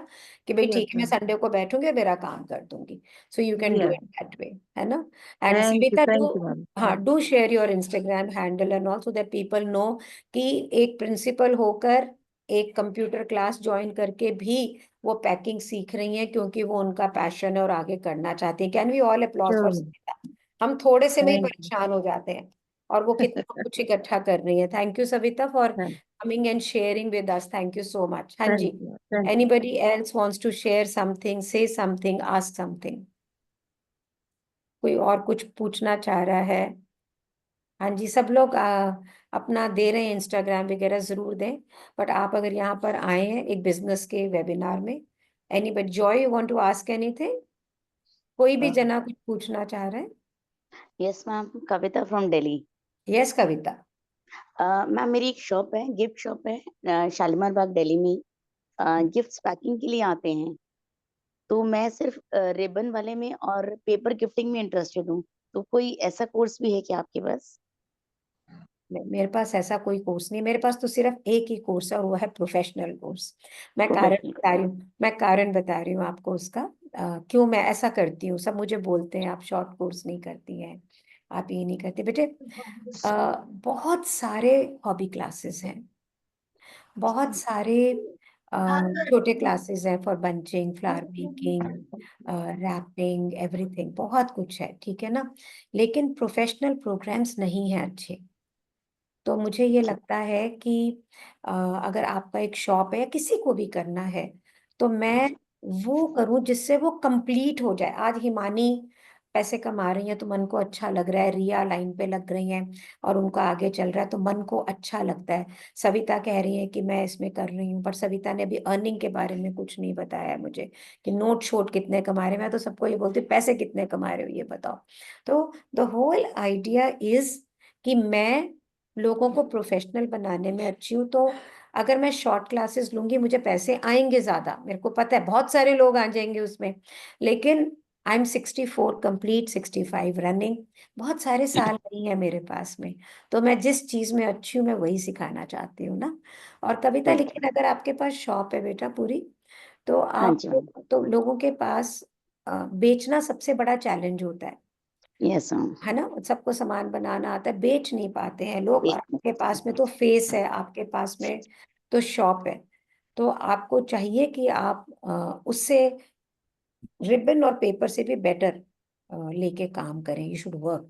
कि भाई yes, ठीक है, मैं ma'am. संडे को बैठूंगी और मेरा काम कर दूंगी। So you can do Yeah. It that way, है ना। And Savita, do, Thank you, ma'am. हाँ, do share your Instagram handle and all, so that people know कि एक प्रिंसिपल होकर एक कंप्यूटर क्लास ज्वाइन करके भी वो पैकिंग सीख रही हैं, क्योंकि वो उनका पैशन है और आगे करना चाहती हैं। Can we all applause for Sure. Savita. हम थोड़े से में ही Thank you. परेशान हो जाते हैं और वो कितना कुछ इकट्ठा कर रही है। Thank you Savita for Thank coming and sharing with us, thank you so much. हाँ जी, thank you. Thank you. Anybody else wants to share something, say something, ask something? कोई और कुछ पूछना चाह रहा है? हाँ जी, सब लोग अपना दे रहे हैं, इंस्टाग्राम वगैरह जरूर दें। बट आप अगर यहाँ पर आए हैं एक बिजनेस के वेबिनार में, anybody, Joy, you want to ask anything? कोई भी जना कुछ पूछना चाह रहा है? Yes ma'am, Kavita from Delhi. Yes Kavita. Ma'am, मेरी एक शॉप है, गिफ्ट शॉप है, शालीमार बाग दिल्ली में। गिफ्ट्स पैकिंग के लिए आते हैं, तो मैं सिर्फ रिबन वाले में और पेपर गिफ्टिंग में इंटरेस्टेड हूँ। तो कोई ऐसा कोर्स भी है क्या आपके पास? मेरे पास ऐसा कोई कोर्स नहीं, मेरे पास तो सिर्फ एक ही कोर्स है और वो है प्रोफेशनल कोर्स। प्रोफेशनल। मैं कारण बता रही हूँ आपको उसका, क्यों मैं ऐसा करती हूँ। सब मुझे बोलते हैं आप शॉर्ट कोर्स नहीं करती हैं, आप ये नहीं करती। बेटे, बहुत सारे हॉबी क्लासेस हैं, बहुत सारे छोटे क्लासेस हैं for bunching, flower making, wrapping, everything, बहुत कुछ है, ठीक है ना। लेकिन प्रोफेशनल प्रोग्राम्स नहीं है अच्छे। तो मुझे ये लगता है कि अगर आपका एक शॉप है या किसी को भी करना है, तो मैं वो करूं जिससे वो कंप्लीट हो जाए। आज हिमानी पैसे कमा रही है तो मन को अच्छा लग रहा है, रिया लाइन पे लग रही हैं और उनका आगे चल रहा है तो मन को अच्छा लगता है। सविता कह रही है कि मैं इसमें कर रही हूँ, बट सविता ने अभी अर्निंग के बारे में कुछ नहीं बताया मुझे कि नोट शोट कितने कमा रहे हैं। मैं तो सबको ये बोलती हूँ, पैसे कितने कमा रहे हो ये बताओ। तो द होल आइडिया इज कि मैं लोगों को प्रोफेशनल बनाने में अच्छी हूँ। तो अगर मैं शॉर्ट क्लासेस लूंगी, मुझे पैसे आएंगे ज्यादा, मेरे को पता है बहुत सारे लोग आ जाएंगे उसमें। लेकिन आई एम 64 कंप्लीट, 65 रनिंग, बहुत सारे साल नहीं है मेरे पास में। तो मैं जिस चीज में अच्छी हूँ मैं वही सिखाना चाहती हूँ ना। और कविता, ओके। लेकिन अगर आपके पास शॉप है बेटा पूरी, तो हाँ जी आपको, मैम। तो लोगों के पास बेचना सबसे बड़ा चैलेंज होता यस मैम। है ना। सबको सामान बनाना आता है, बेच नहीं पाते हैं लोग। और एक आपके पास में तो फेस है, आपके पास में तो शॉप है, तो आपको चाहिए कि आप उससे रिबन और पेपर से भी बेटर लेके काम करें। You should work.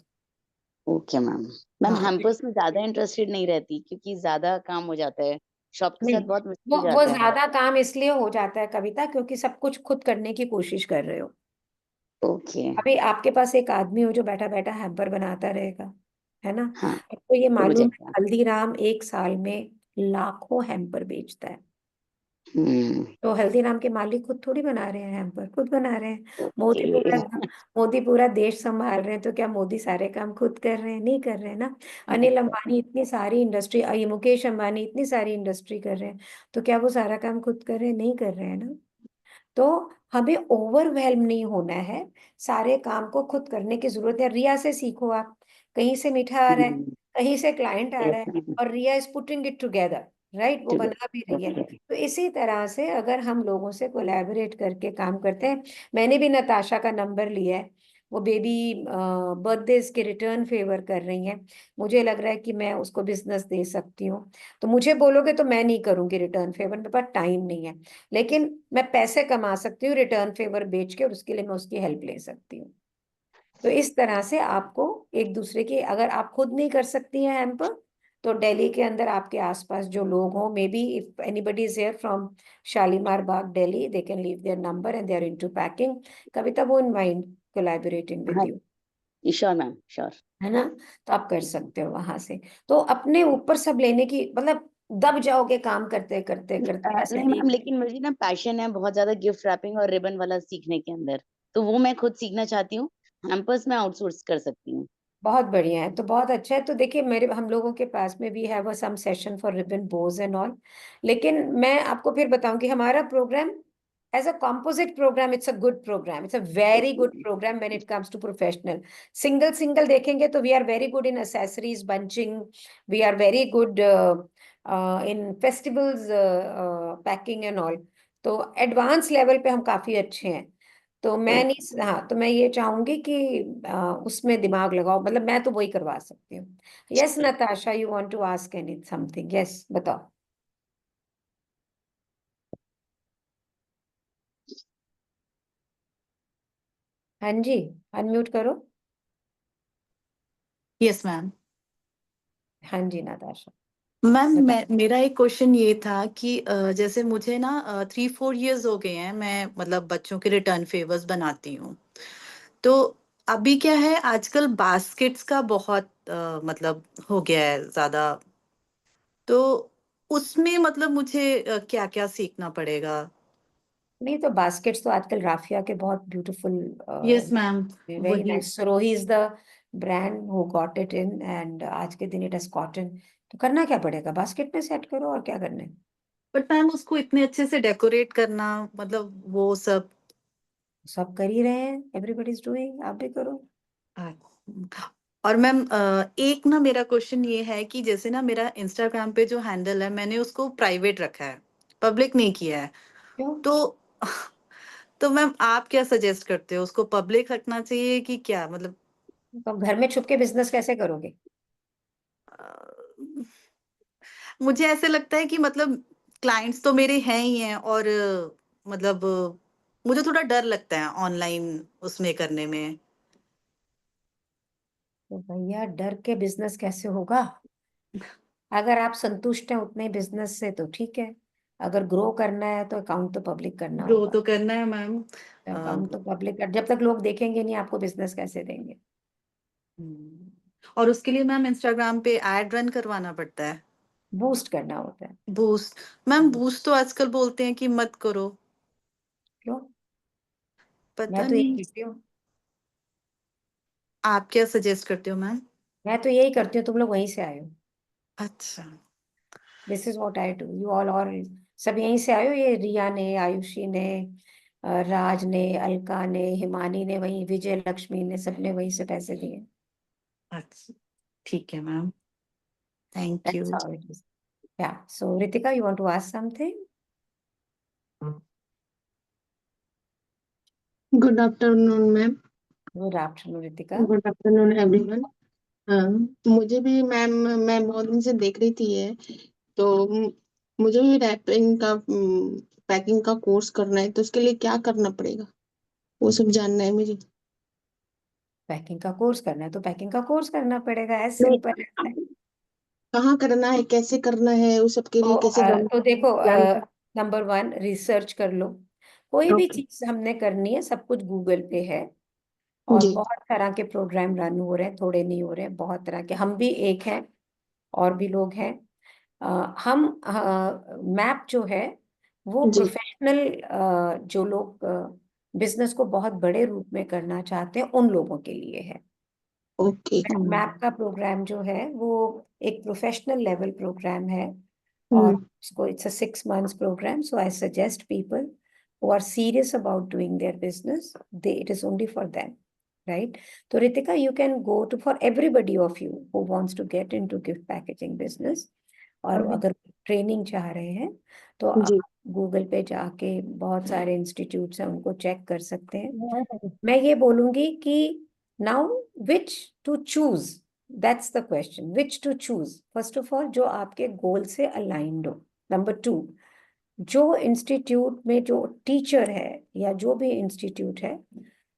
Okay ma'am. Ma'am, हाँ, हैम्पर्स में ज्यादा इंटरेस्टेड नहीं रहती क्योंकि ज्यादा काम हो जाता है, शॉप के नहीं, साथ बहुत वो मुश्किल वो जाता है। ज्यादा काम इसलिए हो जाता है कविता, क्योंकि सब कुछ खुद करने की कोशिश कर रहे हो। ओके। अभी आपके पास एक आदमी हो जो बैठा बैठा हैम्पर बनाता रहेगा, है ना। हाँ, आपको ये ये हो मालूम है जाएगा। हल्दीराम एक साल में लाखों हैम्पर बेचता है। तो हल्दीराम के मालिक खुद थोड़ी बना रहे हैं, हैम्पर खुद बना रहे हैं। ओके। मोदी पूरा देश संभाल रहे हैं, तो क्या मोदी सारे काम खुद कर रहे हैं? नहीं कर रहे हैं ना। अनिल अंबानी इतनी सारी इंडस्ट्री, ये मुकेश अंबानी इतनी सारी इंडस्ट्री कर रहे हैं, तो क्या वो सारा काम खुद कर रहे हैं? नहीं कर रहे हैं ना। तो हमें ओवरवेल्म नहीं होना है, सारे काम को खुद करने की जरूरत है। रिया से सीखो आप, कहीं से मीठा आ रहा है, कहीं से क्लाइंट आ रहा है, और Riya is putting it together, right, वो बना भी रही है। तो इसी तरह से अगर हम लोगों से कोलैबोरेट करके काम करते हैं, मैंने भी नताशा का नंबर लिया है, वो बेबी बर्थडे के रिटर्न फेवर कर रही हैं, मुझे लग रहा है कि मैं उसको बिजनेस दे सकती हूँ। तो मुझे बोलोगे तो मैं नहीं करूंगी रिटर्न फेवर, मेरे पास टाइम नहीं है, लेकिन मैं पैसे कमा सकती हूँ रिटर्न फेवर बेच के, और उसके लिए मैं उसकी हेल्प ले सकती हूँ। तो इस तरह से आपको एक दूसरे की, अगर आप खुद नहीं कर सकती हैं हैम्पर, तो दिल्ली के अंदर आपके आसपास जो लोग हों, may be if anybody is here from Shalimar Bagh Delhi, they can leave their number and they are into packing. Kavita, वो इन माइंड कोलैबोरेटिंग विद हाँ, यू, श्योर मैम, श्योर। है ना? तो आप कर सकते हो वहां से। तो अपने ऊपर सब लेने की मतलब, दब जाओगे काम करते करते करते, ऐसा नहीं नहीं। मैम, लेकिन मुझे ना पैशन है बहुत ज्यादा गिफ्ट रैपिंग और रिबन वाला सीखने के अंदर, तो वो मैं खुद सीखना चाहती हूँ। हैम्पर्स में आउटसोर्स कर सकती हूँ। बहुत बढ़िया है, तो बहुत अच्छा है। तो देखिए, हम लोगों के पास में भी है some session for ribbon bows and all, लेकिन मैं आपको फिर बताऊं कि हमारा program as a composite program, it's a good program, it's a very good program when it comes to professional. Single single देखेंगे तो we are very good in accessories bunching, we are very good in festivals packing and all. तो advance level पे हम काफी अच्छे हैं। तो मैं नहीं, हाँ, तो मैं ये चाहूंगी कि उसमें दिमाग लगाओ, मतलब मैं तो वही करवा सकती हूँ। Yes Natasha, you want to ask any something? Yes, बताओ। हाँ जी, अनम्यूट करो। Yes ma'am. हाँ जी नताशा, मैम बताओ। मैं मेरा एक क्वेश्चन ये था कि जैसे मुझे ना 3-4 years हो गए हैं, मैं मतलब बच्चों के रिटर्न फेवर्स बनाती हूँ। तो अभी क्या है, आजकल बास्केट्स का बहुत मतलब हो गया है ज्यादा। तो उसमें मतलब मुझे क्या क्या सीखना पड़ेगा? नहीं, तो बास्केट्स तो आजकल राफिया के बहुत ब्यूटीफुल, यस मैम। वेरी वही। Nice. Sarohi is the brand who got it in, and आज के दिन इट इज कॉटन। तो करना क्या पड़ेगा, बास्केट में सेट करो, और क्या करना है। बट मैम उसको इतने अच्छे से डेकोरेट करना, मतलब वो सब। सब कर ही रहे हैं, एवरीबडी इज डूइंग, आप भी करो। आ, और मैम एक ना मेरा क्वेश्चन ये है कि जैसे ना मेरा इंस्टाग्राम पे जो हैंडल है, मैंने उसको प्राइवेट रखा है, पब्लिक नहीं किया है। क्यों? तो तो मैम आप क्या सजेस्ट करते हो, उसको पब्लिक रखना चाहिए कि क्या, मतलब? तो अब घर में छुप के बिजनेस कैसे करोगे? अ, मुझे ऐसे लगता है कि मतलब क्लाइंट्स तो मेरे हैं ही हैं, और मतलब मुझे थोड़ा डर लगता है ऑनलाइन उसमें करने में। तो भैया, डर के बिजनेस कैसे होगा? अगर आप संतुष्ट हैं उतने बिजनेस से तो ठीक है, अगर ग्रो करना है तो अकाउंट तो पब्लिक करना ग्रो होगा। तो करना है मैम। अकाउंट तो पब्लिक कर, जब तक लोग देखेंगे नहीं, आपको बिजनेस कैसे देंगे? और उसके लिए मैम इंस्टाग्राम पे एड रन करवाना पड़ता है। बूस्ट करना होता है। बूस्ट। मैम बूस्ट तो आजकल बोलते हैं कि मत करो। क्यों? मैं पता तो यही नहीं। करती हूँ। आप क्या सजेस्ट करते हो मैम? मैं तो यही करती हूँ, तुम लोग वहीं से आए हो। अच्छा। This is what I do, you all, और सब यहीं से आए हो। ये रिया ने, आयुषी ने, राज ने, अलका ने, हिमानी ने, वही विजय लक्ष्मी ने, सबने वहीं से पैसे दिए। अच्छा, ठीक है ma'am. Thank That's you. how it is. Yeah. So, Ritika, you want to ask something? Good afternoon ma'am. Good afternoon, Ritika. Good afternoon everyone. हाँ, मुझे भी मैम, मैं बहुत दिन से देख रही थी ये, तो मुझे भी रैपिंग का पैकिंग का कोर्स करना है, तो उसके लिए क्या करना पड़ेगा वो सब जानना है मुझे। पैकिंग का कोर्स करना है तो पैकिंग का कोर्स करना पड़ेगा, एज नहीं, सिंपल एज दैट। कहाँ करना है, कैसे करना है, उस सब के लिए कैसे तो देखो, जान। नंबर वन, रिसर्च कर लो। कोई भी ओके चीज हमने करनी है, सब कुछ गूगल पे है, और जी। बहुत तरह के प्रोग्राम रन हो रहे हैं, थोड़े नहीं हो रहे हैं, बहुत तरह के। हम भी एक हैं, और भी लोग हैं। हम मैप जो है वो जी प्रोफेशनल जो लोग बिजनेस को बहुत बड़े रूप में करना चाहते हैं उन लोगों के लिए है। ओके मैप का प्रोग्राम जो है वो एक प्रोफेशनल लेवल प्रोग्राम है और इसको it's a 6 months program. So I suggest people who are serious about doing their business, it is only for them, right? So Ritika, you can go to for everybody of you who wants to get into gift packaging business और अगर training चाह रहे हैं तो आप जी Google पे जाके बहुत सारे इंस्टीट्यूट्स हैं उनको चेक कर सकते हैं। मैं ये बोलूंगी कि now which to choose, that's the question, which to choose. First of all जो आपके गोल से अलाइंड हो। नंबर 2, जो इंस्टीट्यूट में जो टीचर है या जो भी इंस्टीट्यूट है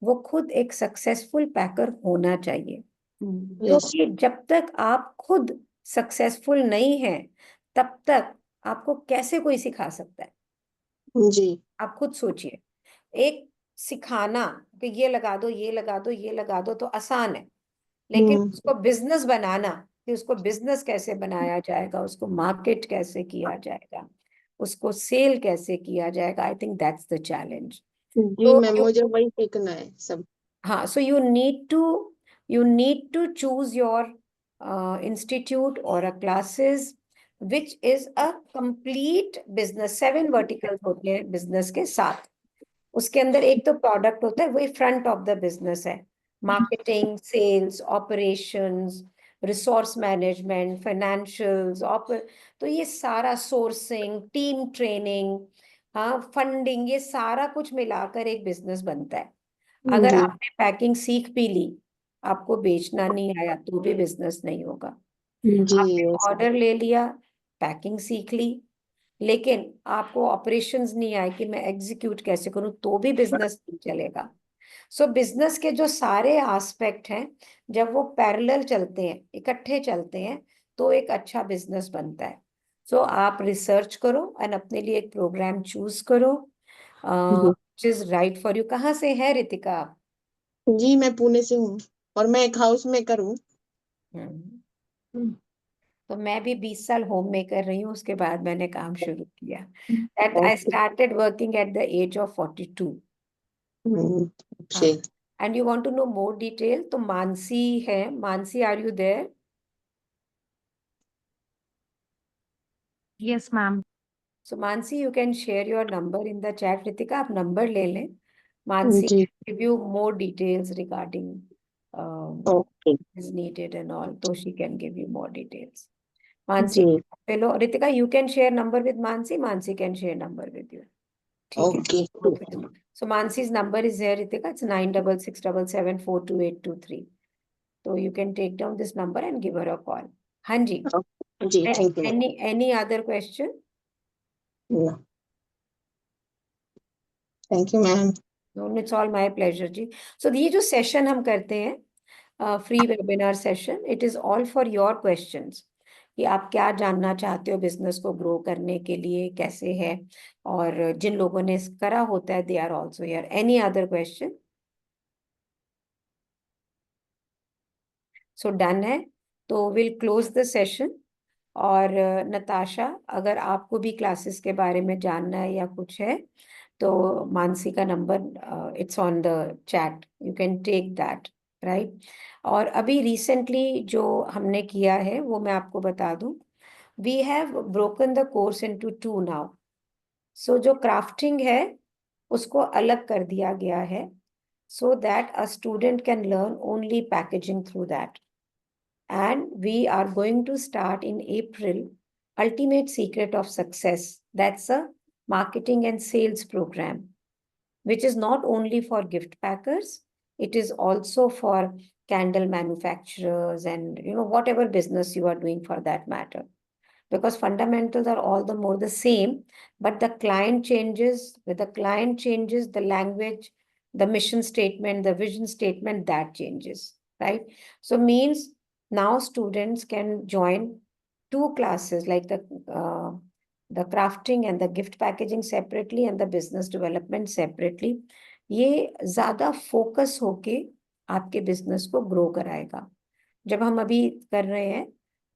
वो खुद एक सक्सेसफुल पैकर होना चाहिए, क्योंकि जब तक आप खुद सक्सेसफुल नहीं है तब तक आपको कैसे कोई सिखा सकता है। जी आप खुद सोचिए, एक सिखाना कि ये लगा दो ये लगा दो ये लगा दो तो आसान है, लेकिन उसको बिजनेस बनाना कि उसको बिजनेस कैसे बनाया जाएगा, उसको मार्केट कैसे किया जाएगा, उसको सेल कैसे किया जाएगा, I think that's the challenge. जी मैम, मुझे वही सीखना है सब। हाँ, so you need to choose your institute or a classes which is a complete business। 7 verticals होते हैं बिजनेस के साथ। उसके अंदर एक तो प्रोडक्ट होता है, वही फ्रंट ऑफ द बिजनेस है। Marketing, sales, operations, resource management, financials, तो ये सारा, सोर्सिंग, टीम ट्रेनिंग, हाँ, फंडिंग, ये सारा कुछ मिलाकर एक बिजनेस बनता है। अगर जी आपने पैकिंग सीख भी ली, आपको बेचना नहीं आया तो भी बिजनेस नहीं होगा। जी आपने yes. ऑर्डर ले लिया, पैकिंग सीख ली, लेकिन आपको ऑपरेशंस नहीं आए कि मैं एग्जीक्यूट कैसे करूं, तो भी बिजनेस नहीं चलेगा। सो बिजनेस के जो सारे एस्पेक्ट हैं जब वो पैरेलल चलते हैं, इकट्ठे चलते हैं, तो एक अच्छा बिजनेस बनता है। सो आप रिसर्च करो एंड अपने लिए एक प्रोग्राम चूज करो which is right for you। कहाँ से है रितिका आप? जी मैं पुणे से हूँ और मैं एक हाउस मेकर हूँ। तो मैं भी 20 साल होम मेकर रही हूँ, उसके बाद मैंने काम शुरू किया। That I started working at the age of 42। And you want to know more detail? तो मानसी है, Mansi, are you there? Yes, ma'am. So Mansi, you can share your number in the chat। Ritika आप नंबर ले लें, मानसी जी give you more details regarding okay is needed and all, so she can give you more details। Mansi, ji hello Ritika, you can share number with Mansi, Mansi can share number with you। ठीक है, okay so Mansi's number is here Ritika, it's 9667742823। so you can take down this number and give her a call। हाँ जी, जी thank you any other question? Thank you ma'am. It's all my pleasure जी। So ये जो session हम करते हैं free webinar session, it is all for your questions कि आप क्या जानना चाहते हो बिजनेस को ग्रो करने के लिए, कैसे है, और जिन लोगों ने करा होता है they are also here. Any other question? So done है, तो विल क्लोज द सेशन। और नताशा, अगर आपको भी क्लासेस के बारे में जानना है या कुछ है तो मानसी का number it's on the chat, you can take that, right. और अभी रिसेंटली जो हमने किया है वो मैं आपको बता दूं, we have broken the course into 2 now. So जो क्राफ्टिंग है उसको अलग कर दिया गया है, so that a student can learn only packaging through that। And we are going to start in April Ultimate Secret of Success। That's a marketing and sales program which is not only for gift packers, it is also for candle manufacturers and whatever business you are doing for that matter, because fundamentals are all the more the same, but the client changes. With the client changes, the language, the mission statement, the vision statement, that changes, right? So means now students can join 2 classes, like the crafting and the gift packaging separately and the business development separately। ये ज्यादा focus होके आपके business को grow कराएगा। जब हम अभी कर रहे हैं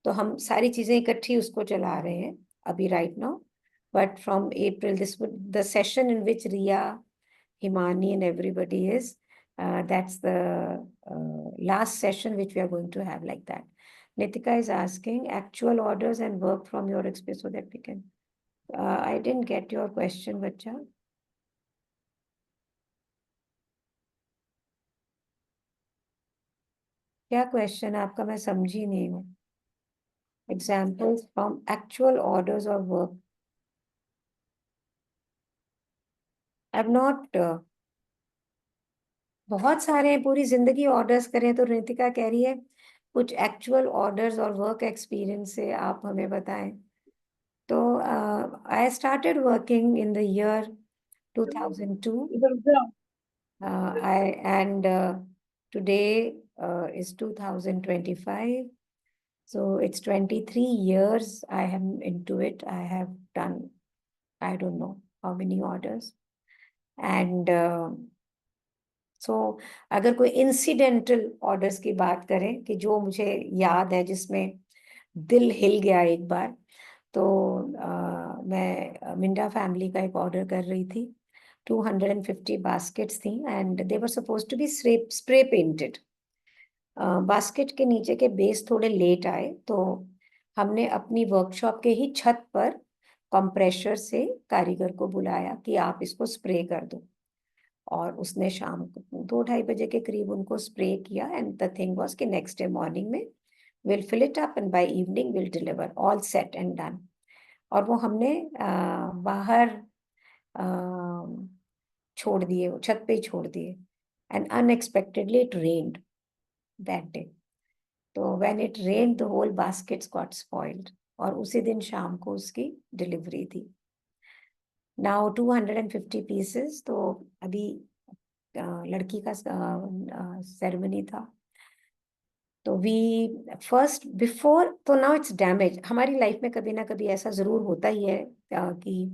तो हम सारी चीजें इकट्ठी उसको चला रहे हैं अभी right now, but from April, this would the session in which Riya, Himani and everybody is, that's the last session which we are going to have like that. Nitika is asking actual orders and work from your experience so that we can. I didn't get your question, bacha. क्या question आपका? मैं समझी नहीं हूँ. Examples from actual orders or work. I've not बहुत सारे हैं, पूरी जिंदगी ऑर्डर्स करें. तो रितिका कह रही है कुछ एक्चुअल ऑर्डर्स और वर्क एक्सपीरियंस से आप हमें बताएं. तो I started working in the year 2002. And today is 2025. So it's 23 years I am into it. I have done, I don't know how many orders. And so अगर कोई incidental orders की बात करें कि जो मुझे याद है, जिसमें दिल हिल गया एक बार, तो मैं मिंडा फैमिली का एक ऑर्डर कर रही थी. 250 baskets थी and they were supposed to be spray painted. Basket के नीचे के बेस थोड़े लेट आए, तो हमने अपनी वर्कशॉप के ही छत पर कंप्रेशर से कारीगर को बुलाया कि आप इसको स्प्रे कर दो. और उसने शाम को 2-2:30 बजे के करीब उनको स्प्रे किया. एंड द थिंग वाज कि नेक्स्ट डे मॉर्निंग में will fill it up and by evening will deliver, all set and done. और वो हमने बाहर छोड़ दिए, छत पे ही छोड़ दिए. And unexpectedly it rained that day. तो when it rained, the whole baskets got spoiled. और उसी दिन शाम को उसकी डिलीवरी थी. Now 250 pieces. तो अभी लड़की का सेरेमनी था. तो वी फर्स्ट बिफोर, तो नाउ इट्स डैमेज. हमारी लाइफ में कभी ना कभी ऐसा जरूर होता ही है कि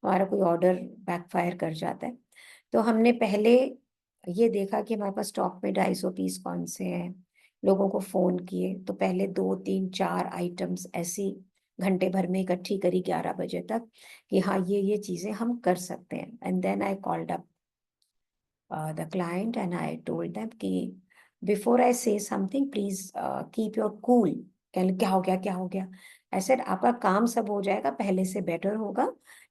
हमारा कोई ऑर्डर बैकफायर कर जाता है. तो हमने पहले ये देखा कि हमारे पास स्टॉक में 250 पीस कौन से हैं. लोगों को फोन किए, तो पहले 2, 3, 4 आइटम्स ऐसी घंटे भर में इकट्ठी करी 11 बजे तक कि हाँ ये चीजें हम कर सकते हैं. And then I called up the client and I told them कि before I say something please keep your cool. क्या हो गया, क्या हो गया? आई सेड आपका काम सब हो जाएगा, पहले से बेटर होगा,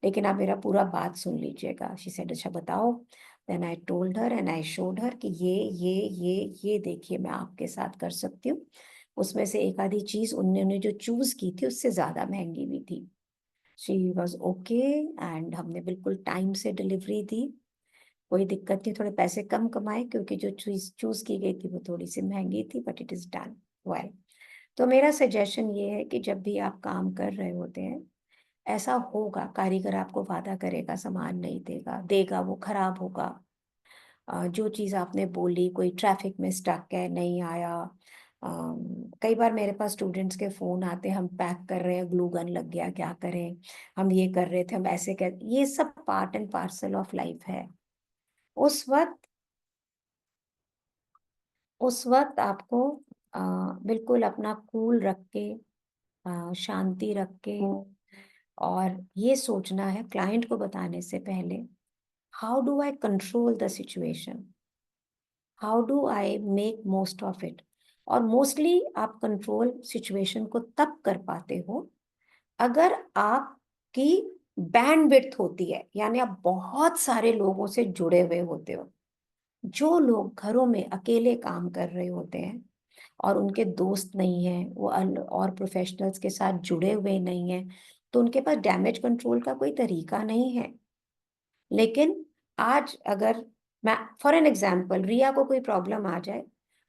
लेकिन आप मेरा पूरा बात सुन लीजिएगा. शी सेड अच्छा बताओ. Then I told her and I showed her कि ये देखिए मैं आपके साथ कर सकती हूँ. उसमें से एक आधी चीज उन्होंने जो चूज की थी उससे ज्यादा महंगी भी थी. She was okay and हमने बिल्कुल टाइम से डिलीवरी दी. कोई दिक्कत नहीं, थोड़े पैसे कम कमाए क्योंकि जो चीज चूज की गई थी वो थोड़ी सी महंगी थी, but it is done well. तो मेरा सजेशन ये है कि जब भी आप काम कर रहे होते हैं, ऐसा होगा, कारीगर आपको वादा करेगा सामान नहीं देगा, वो खराब होगा. जो चीज़ आपने बोली, कोई ट्रैफिक में स्टक है, नहीं आया. कई बार मेरे पास स्टूडेंट्स के फोन आते हैं, हम पैक कर रहे हैं, ग्लू गन लग गया, क्या करें, हम ये कर रहे थे, हम ऐसे कर. ये सब part and parcel of life है. उस वक्त आपको बिल्कुल अपना कूल रख के, शांति रख के, और ये सोचना है क्लाइंट को बताने से पहले, how do I control the situation, how do I make most of it. और मोस्टली आप कंट्रोल सिचुएशन को तब कर पाते हो अगर आपकी बैंडविड्थ होती है, यानी आप बहुत सारे लोगों से जुड़े हुए होते हो. जो लोग घरों में अकेले काम कर रहे होते हैं और उनके दोस्त नहीं हैं, वो और प्रोफेशनल्स के साथ जुड़े हुए नहीं हैं, तो उनके पास डैमेज कंट्रोल का कोई तरीका नहीं है. लेकिन आज अगर मैं फॉर एन एग्जाम्पल, रिया को कोई प्रॉब्लम आ जाए,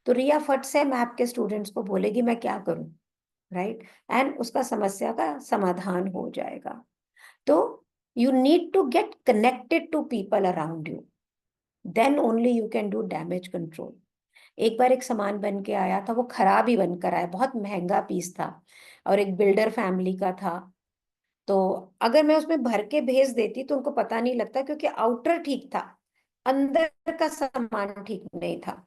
तो रिया फट से मैप के स्टूडेंट्स को बोलेगी मैं क्या करूं, राइट, एंड उसका समस्या का समाधान हो जाएगा. तो you need to get connected to people around you, then only you can do damage control. एक बार एक सामान बन के आया था, वो खराब ही बनकर आया, बहुत महंगा पीस था और एक बिल्डर फैमिली का था. तो अगर मैं उसमें भर के भेज देती तो उनको पता नहीं लगता, क्योंकि आउटर ठीक था, अंदर का सामान ठीक नहीं था.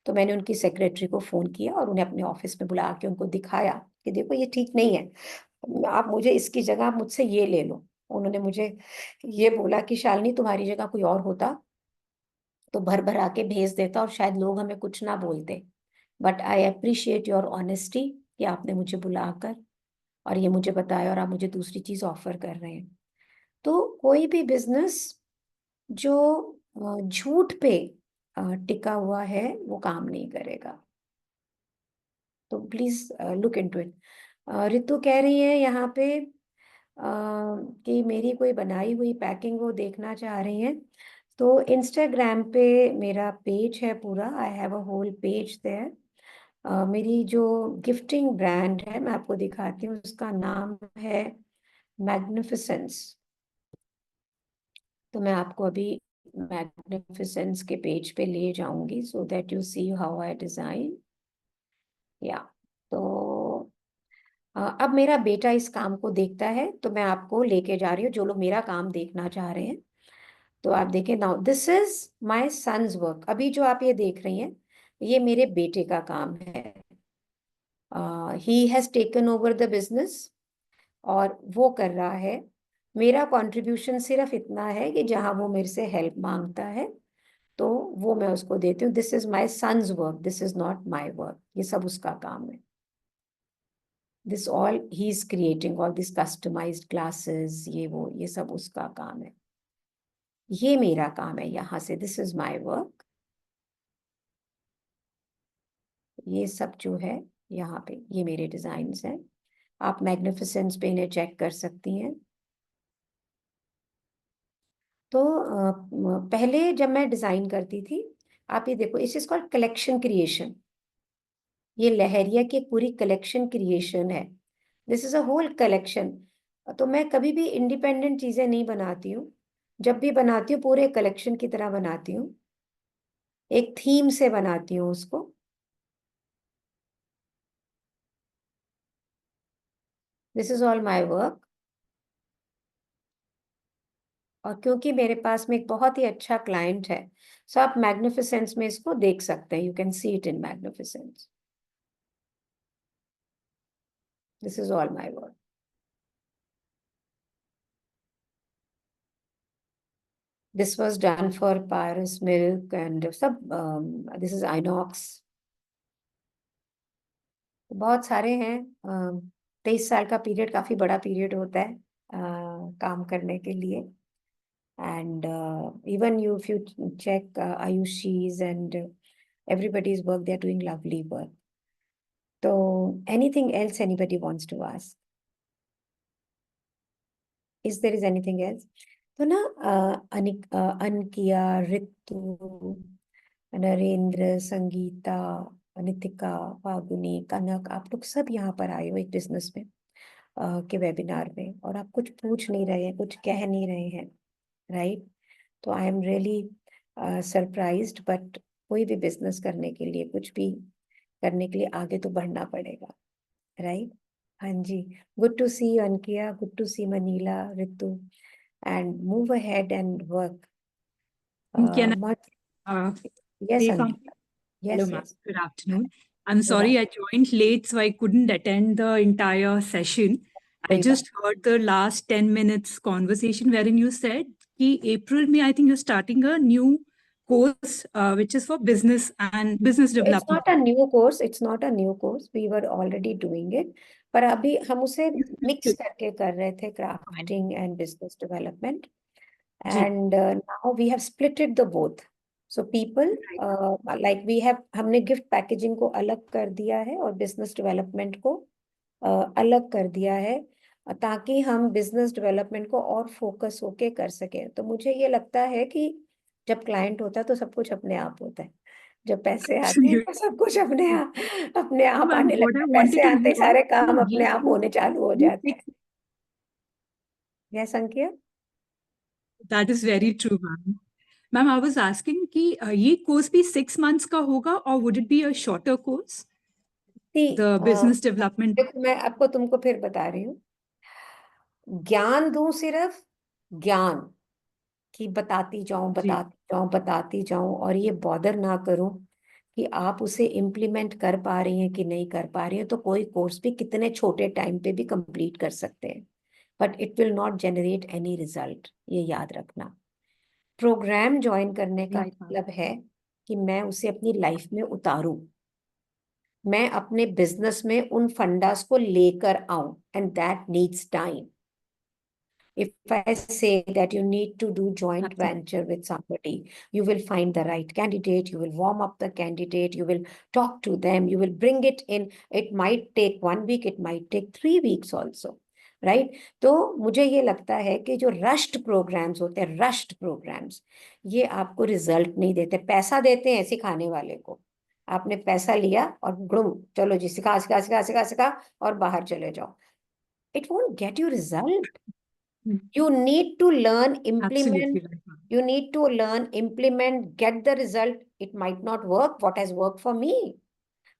तो मैंने उनकी सेक्रेटरी को फोन किया और उन्हें अपने ऑफिस में बुला के उनको दिखाया कि देखो ये ठीक नहीं है, आप मुझे इसकी जगह आप मुझसे ये ले लो. उन्होंने मुझे ये बोला कि शालिनी तुम्हारी जगह कोई और होता तो भर भर आके भेज देता और शायद लोग हमें कुछ ना बोलते, but I appreciate your honesty कि आपने मुझे बुलाकर और ये मुझे बताया और आप मुझे दूसरी चीज ऑफर कर रहे हैं। तो कोई भी बिजनेस जो झूठ पे टिका हुआ है वो काम नहीं करेगा, तो please look into it. Ritu कह रही है यहाँ पे कि मेरी कोई बनाई हुई पैकिंग वो देखना चाह रही हैं, तो इंस्टाग्राम पे मेरा पेज है पूरा, I have a whole page there. मेरी जो गिफ्टिंग ब्रांड है मैं आपको दिखाती हूँ, उसका नाम है मैग्निफिसेंस। तो मैं आपको अभी मैग्निफिसेंस के पेज पे ले जाऊंगी so that you see how I design. या तो अब मेरा बेटा इस काम को देखता है तो मैं आपको लेके जा रही हूँ, जो लोग मेरा काम देखना चाह रहे हैं। तो आप देखें, now this is my son's work. अभी जो आप ये देख रही हैं ये मेरे बेटे का काम है। He has taken over the business और वो कर रहा है। मेरा कंट्रीब्यूशन सिर्फ इतना है कि जहां वो मेरे से हेल्प मांगता है तो वो मैं उसको देती हूँ। This is my son's work, this is not my work, ये सब उसका काम है। This all he is creating all this customized classes, ये सब उसका काम है। ये मेरा काम है यहाँ से, दिस इज माय वर्क। ये सब जो है यहाँ पे ये मेरे डिजाइन्स हैं, आप मैग्निफिसेंस पे इन्हें चेक कर सकती हैं। तो पहले जब मैं डिजाइन करती थी, आप ये देखो, इस इज कॉल्ड कलेक्शन क्रिएशन। ये लहरिया की एक पूरी कलेक्शन क्रिएशन है, this is a whole collection. तो मैं कभी भी इंडिपेंडेंट चीजें नहीं बनाती हूँ, जब भी बनाती हूँ पूरे कलेक्शन की तरह बनाती हूँ, एक थीम से बनाती हूँ उसको। This is all my work. और क्योंकि मेरे पास में एक बहुत ही अच्छा क्लाइंट है, सो आप मैग्निफिसेंस में इसको देख सकते हैं, you can see it in magnificence. This is all my work. This was done for Paris Milk and सब this is Inox। बहुत सारे हैं। 23 साल का पीरियड काफी बड़ा पीरियड होता है काम करने के लिए। And even you if you check Ayushi's and everybody's work, they are doing lovely work. So anything else anybody wants to ask? Is there is anything else? तो ना अनकिया, रितु, नरेंद्र, संगीता, नितिका, फागुनी, कनक, आप लोग सब यहाँ पर आए हो एक बिजनेस में के वेबिनार में, और आप कुछ पूछ नहीं रहे हैं, कुछ कह नहीं रहे हैं, राइट? तो I am really surprised, but कोई भी बिजनेस करने के लिए, कुछ भी करने के लिए आगे तो बढ़ना पड़ेगा, राइट? हाँ जी, good to see Ankiya, good to see Manila, Ritu, and move ahead and work. Can Yes, say Ankita. something? Yes, Hello, ma'am. yes. Good afternoon. I'm Good sorry I joined late, so I couldn't attend the entire session. I कोई just heard the last 10 minutes conversation wherein you said कि April में I think you're starting a new course which is for business and business It's development. not a new course. It's not a new course. We were already doing it. पर अभी हम उसे mix करके कर रहे थे, crafting and business development. जी And now we have split it the both. So people like we have, हमने गिफ्ट पैकेजिंग को अलग कर दिया है और बिजनेस डेवलपमेंट को अलग कर दिया है, ताकि हम बिजनेस डेवलपमेंट को और फोकस होके कर सके। तो मुझे ये लगता है कि जब क्लाइंट होता है तो सब कुछ अपने आप होता है, जब पैसे आते हैं तो सब कुछ अपने आप मैम आने what लगता I है, wanted पैसे to आते ही know सारे काम कि अपने ये आप होने चालू हो जाते हैं। Yes Ankiya? that is very true, ma'am. Ma'am, I was asking कि ये कोर्स भी 6 months का होगा or would it be a shorter course? The business development. देखो मैं आपको तुमको फिर बता रही हूँ, ज्ञान दूं सिर्फ ज्ञान कि बताती जाऊं जी बताती जाऊं बताती जाऊं, और ये बॉदर ना करूं कि आप उसे इम्प्लीमेंट कर पा रही हैं कि नहीं कर पा रही हैं, तो कोई कोर्स भी कितने छोटे टाइम पे भी कंप्लीट कर सकते हैं। but it will not generate any result. ये याद रखना. प्रोग्राम ज्वाइन करने का Right, ma'am. मतलब है कि मैं उसे अपनी लाइफ में उतारूं, मैं अपने बिजनेस में उन फंडास को लेकर आऊं, and that needs time. If I say that you need to do joint Absolutely. venture with somebody, you will find the right candidate, you will warm up the candidate, you will talk to them, you will bring it in. It might take 1 week, it might take 3 weeks also, right? तो मुझे ये लगता है कि जो rushed programmes होते हैं, rushed programmes, ये आपको रिजल्ट नहीं देते. पैसा देते हैं सिखाने वाले को, आपने पैसा लिया और गुड़ुम चलो जी सिखा सिखा सिखा सिखा सिखा और बाहर चले जाओ. It won't get you result. You need to learn, Absolutely implement. right, ma'am. You need to learn, implement, get the result. It might not work. What has worked for me?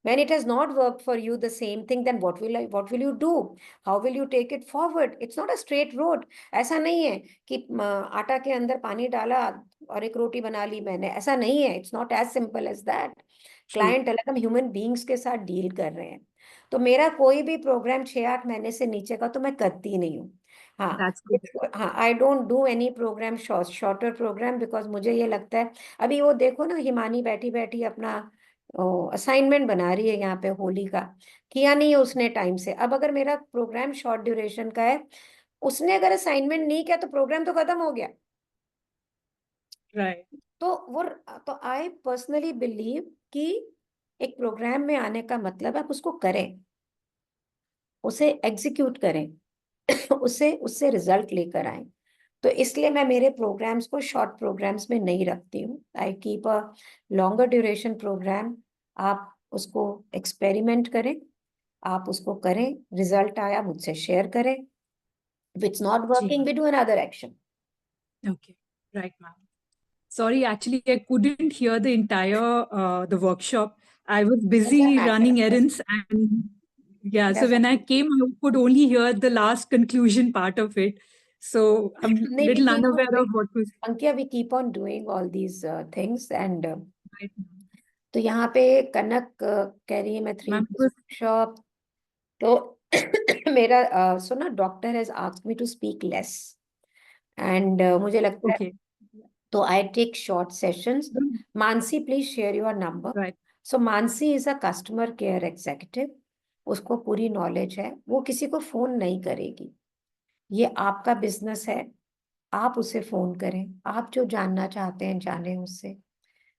When it has not worked for you, the same thing, then what will you do? How will you take it forward? It's not a straight road. ऐसा नहीं है कि आटा के अंदर पानी डाला और एक रोटी बना ली मैंने. ऐसा नहीं है. It's not as simple as that. True. Client अलग, हम ह्यूमन बींग्स के साथ डील कर रहे हैं. तो मेरा कोई भी प्रोग्राम 6-8 महीने से नीचे का तो मैं करती नहीं हूँ. हाँ, That's good. हाँ, I don't do any program, shorter program, because मुझे ये लगता है. अभी वो देखो ना, हिमानी बैठी बैठी अपना असाइनमेंट बना रही है यहाँ पे, होली का किया नहीं है उसने टाइम से. अब अगर मेरा प्रोग्राम शॉर्ट ड्यूरेशन का है, उसने अगर असाइनमेंट नहीं किया तो प्रोग्राम तो खत्म हो गया. Right. तो आई पर्सनली बिलीव कि एक प्रोग्राम में आने का मतलब आप उसको करें, उसे एग्जीक्यूट करें, उससे रिजल्ट लेकर आए. तो इसलिए मैं मेरे प्रोग्राम्स को शॉर्ट प्रोग्राम्स में नहीं रखती हूँ. I keep a longer duration program. आप उसको एक्सपेरिमेंट करें, आप उसको करें, रिजल्ट आया मुझसे शेयर करें. If it's not working, we do another action. Okay. Right, ma'am. Sorry, actually, I couldn't hear the entire the workshop. I was busy Doesn't matter. running errands, and yeah, so Doesn't when I came, I could only hear the last conclusion part of it. So I'm नहीं, little we keep on unaware doing, of what was. Ankia, we keep on doing all these things, and Right. तो यहाँ पे कनक कह रही है मैं 3 Ma'am, days workshop. तो मेरा सुना, doctor has asked me to speak less, and मुझे लगता है okay. तो I take short sessions. Mansi, please share your number. Right. So Mansi is a customer care executive. उसको पूरी नॉलेज है, वो किसी को फोन नहीं करेगी. ये आपका बिजनेस है, आप उसे फोन करें, आप जो जानना चाहते हैं जाने उससे.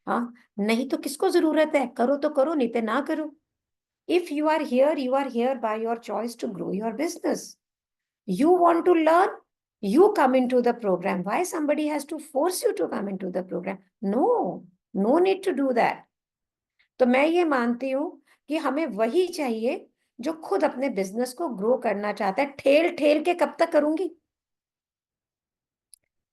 हाँ, नहीं तो किसको जरूरत है, करो तो करो, नहीं तो ना करो. If you are here by your choice to grow your business. You want to learn, you come into the program. Why somebody has to force you to come into the program? No need to do that. तो मैं ये मानती हूँ कि हमें वही चाहिए जो खुद अपने बिजनेस को ग्रो करना चाहता है. ठेल ठेल के कब तक करूंगी?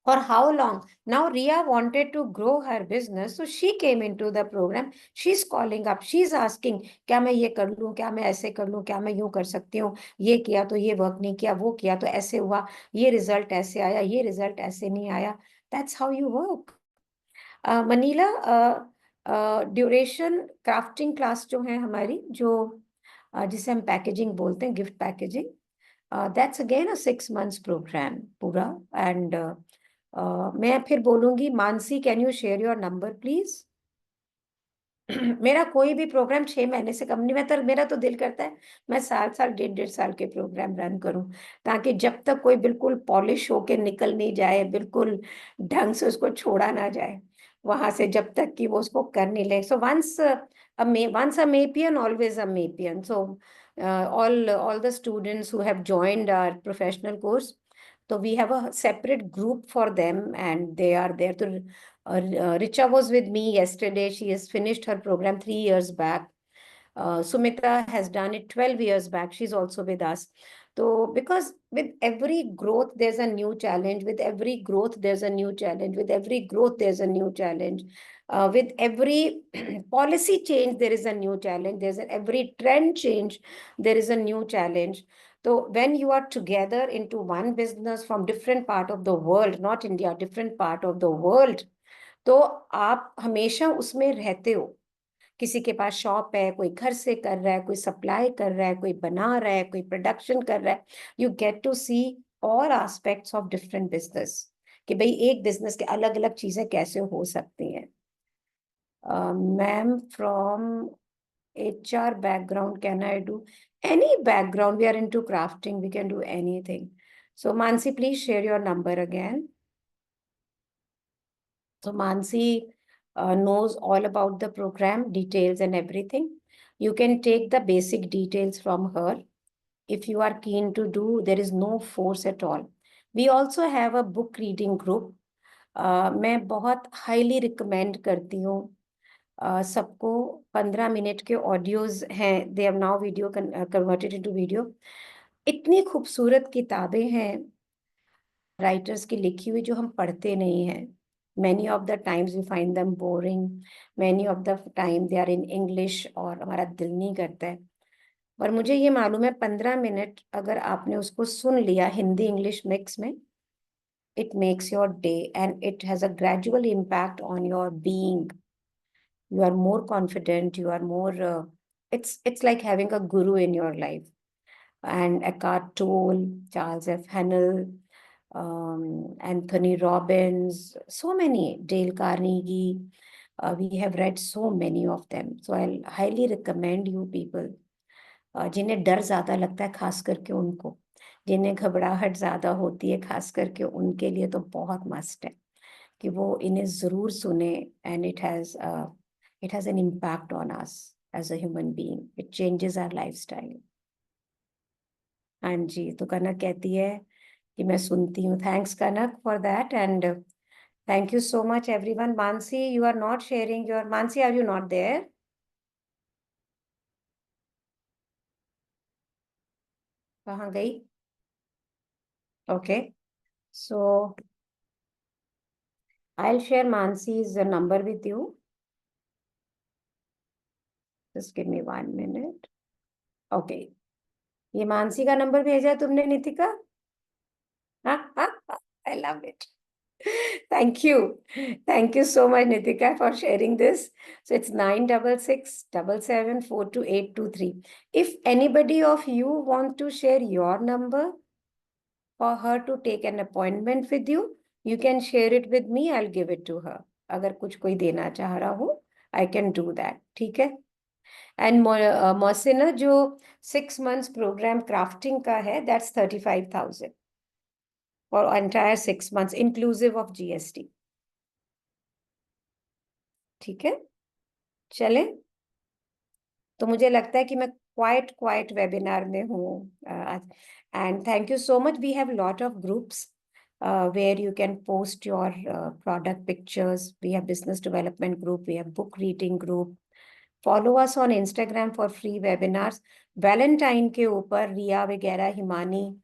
For how long? Now Ria wanted to grow her business, so she came into the program. She's calling up, she's asking, क्या मैं ये कर लूं, क्या मैं ऐसे कर लूं, क्या मैं यूं कर सकती हूँ, ये किया तो ये वर्क नहीं किया, वो किया तो ऐसे हुआ, ये रिजल्ट ऐसे आया, ये रिजल्ट ऐसे नहीं आया. That's how you work. मनीला, ड्यूरेशन क्राफ्टिंग क्लास जो है हमारी, जो जिसे हम पैकेजिंग बोलते हैं, gift packaging, that's again a 6 months program पूरा. एंड मैं फिर बोलूंगी, Mansi, can you share your number please? मेरा कोई भी प्रोग्राम 6 महीने से कम नहीं. मेरा तो दिल करता है मैं साल 1.5 साल के प्रोग्राम रन करूं, ताकि जब तक कोई बिल्कुल पॉलिश होके निकल नहीं जाए, बिल्कुल ढंग से उसको छोड़ा ना जाए वहां से, जब तक कि वो उसको कर नहीं ले. सो once a Mapian, always a Mapian. So all the students who have joined our professional course, so we have a separate group for them, and they are there to. Richa was with me yesterday. She has finished her program 3 years back. Sumita has done it 12 years back. She's also with us. So because with every growth, there's a new challenge. With every growth, there's a new challenge. With every growth, there's a new challenge. With every policy change, there is a new challenge. Every trend change, there is a new challenge. So when you are together into one business from different part of the world, not India, different part of the world, तो आप हमेशा उसमें रहते हो. किसी के पास shop है, कोई घर से कर रहा है, कोई सप्लाई कर रहा है, कोई बना रहा है, कोई प्रोडक्शन कर रहा है. You get to see all aspects of different business, कि भाई एक बिजनेस के अलग अलग चीजें कैसे हो सकती हैं. Ma'am, from HR background, can I do any background? We are into crafting, we can do anything. So Mansi, please share your number again. So Mansi knows all about the program, details and everything. You can take the basic details from her. If you are keen to do, there is no force at all. We also have a book reading group. मैं बहुत highly recommend करती हूँ सबको 15 minute के audios हैं. They have now video converted into video. इतनी खूबसूरत किताबें हैं राइटर्स की लिखी हुई जो हम पढ़ते नहीं हैं. Many of the times we find them boring. Many of the time they are in English और हमारा दिल नहीं करता है. पर मुझे ये मालूम है 15 मिनट अगर आपने उसको सुन लिया हिंदी इंग्लिश मिक्स में, it makes your day and it has a gradual impact on your being. You are more confident, you are more, it's like having a guru in your life. And Eckhart Tolle, Charles F. Hannell, Anthony Robbins, so many, Dale Carnegie, we have read so many of them. So I'll highly recommend you people, जिन्हें डर ज़्यादा लगता है खास करके उनको, जिन्हें घबराहट ज़्यादा होती है खास करके उनके लिए तो बहुत मस्ट है कि वो इन्हें ज़रूर सुने. And it has an impact on us as a human being. It changes our lifestyle. हाँ जी, तो कनक कहती है कि मैं सुनती हूँ. Thanks Kanak for that and thank you so much everyone. Mansi, you are not sharing your, Mansi, are you not there? कहाँ गई? Okay, so I'll share Mansi's number with you. Just give me 1 minute. Okay, ये मानसी का number भेजा तुमने Nitika? I love it. Thank you. Thank you so much, Nitika, for sharing this. So it's 966-7742-823. If anybody of you want to share your number for her to take an appointment with you, you can share it with me. I'll give it to her. अगर कुछ कोई देना चाह रहा हो, I can do that. ठीक है? And Mohsina, जो 6 months program crafting का है, that's 35,000 for entire 6 months, inclusive of GST. ठीक है? चले? तो मुझे लगता है कि मैं क्वाइट वेबिनार में हूँ आज. And thank you so much. We have a lot of groups where you can post your product pictures. We have business development group. We have book reading group. Follow us on Instagram for free webinars. Valentine के ऊपर रिया वगैरह हिमानी,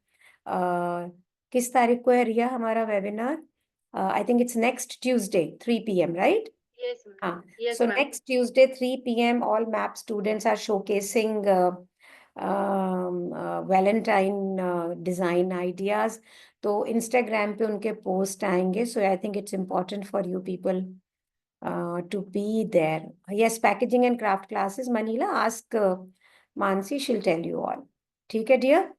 किस तारीख को है रिया हमारा webinar? I think it's next Tuesday 3 p.m. right? Yes, ma'am. Yes, so ma'am. next Tuesday 3 p.m. all MAP students are showcasing Valentine design ideas. तो Instagram पे उनके post आएंगे. So I think it's important for you people to be there. Yes, packaging and craft classes. Manila, ask Mansi, she'll tell you all. ठीक है, dear?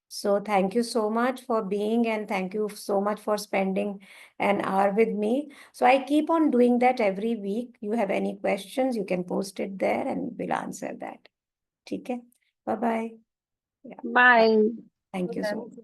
So thank you so much for being and thank you so much for spending an hour with me. So I keep on doing that every week. You have any questions, you can post it there and we'll answer that. ठीक है? Bye-bye. Yeah. Bye. Thank you so much.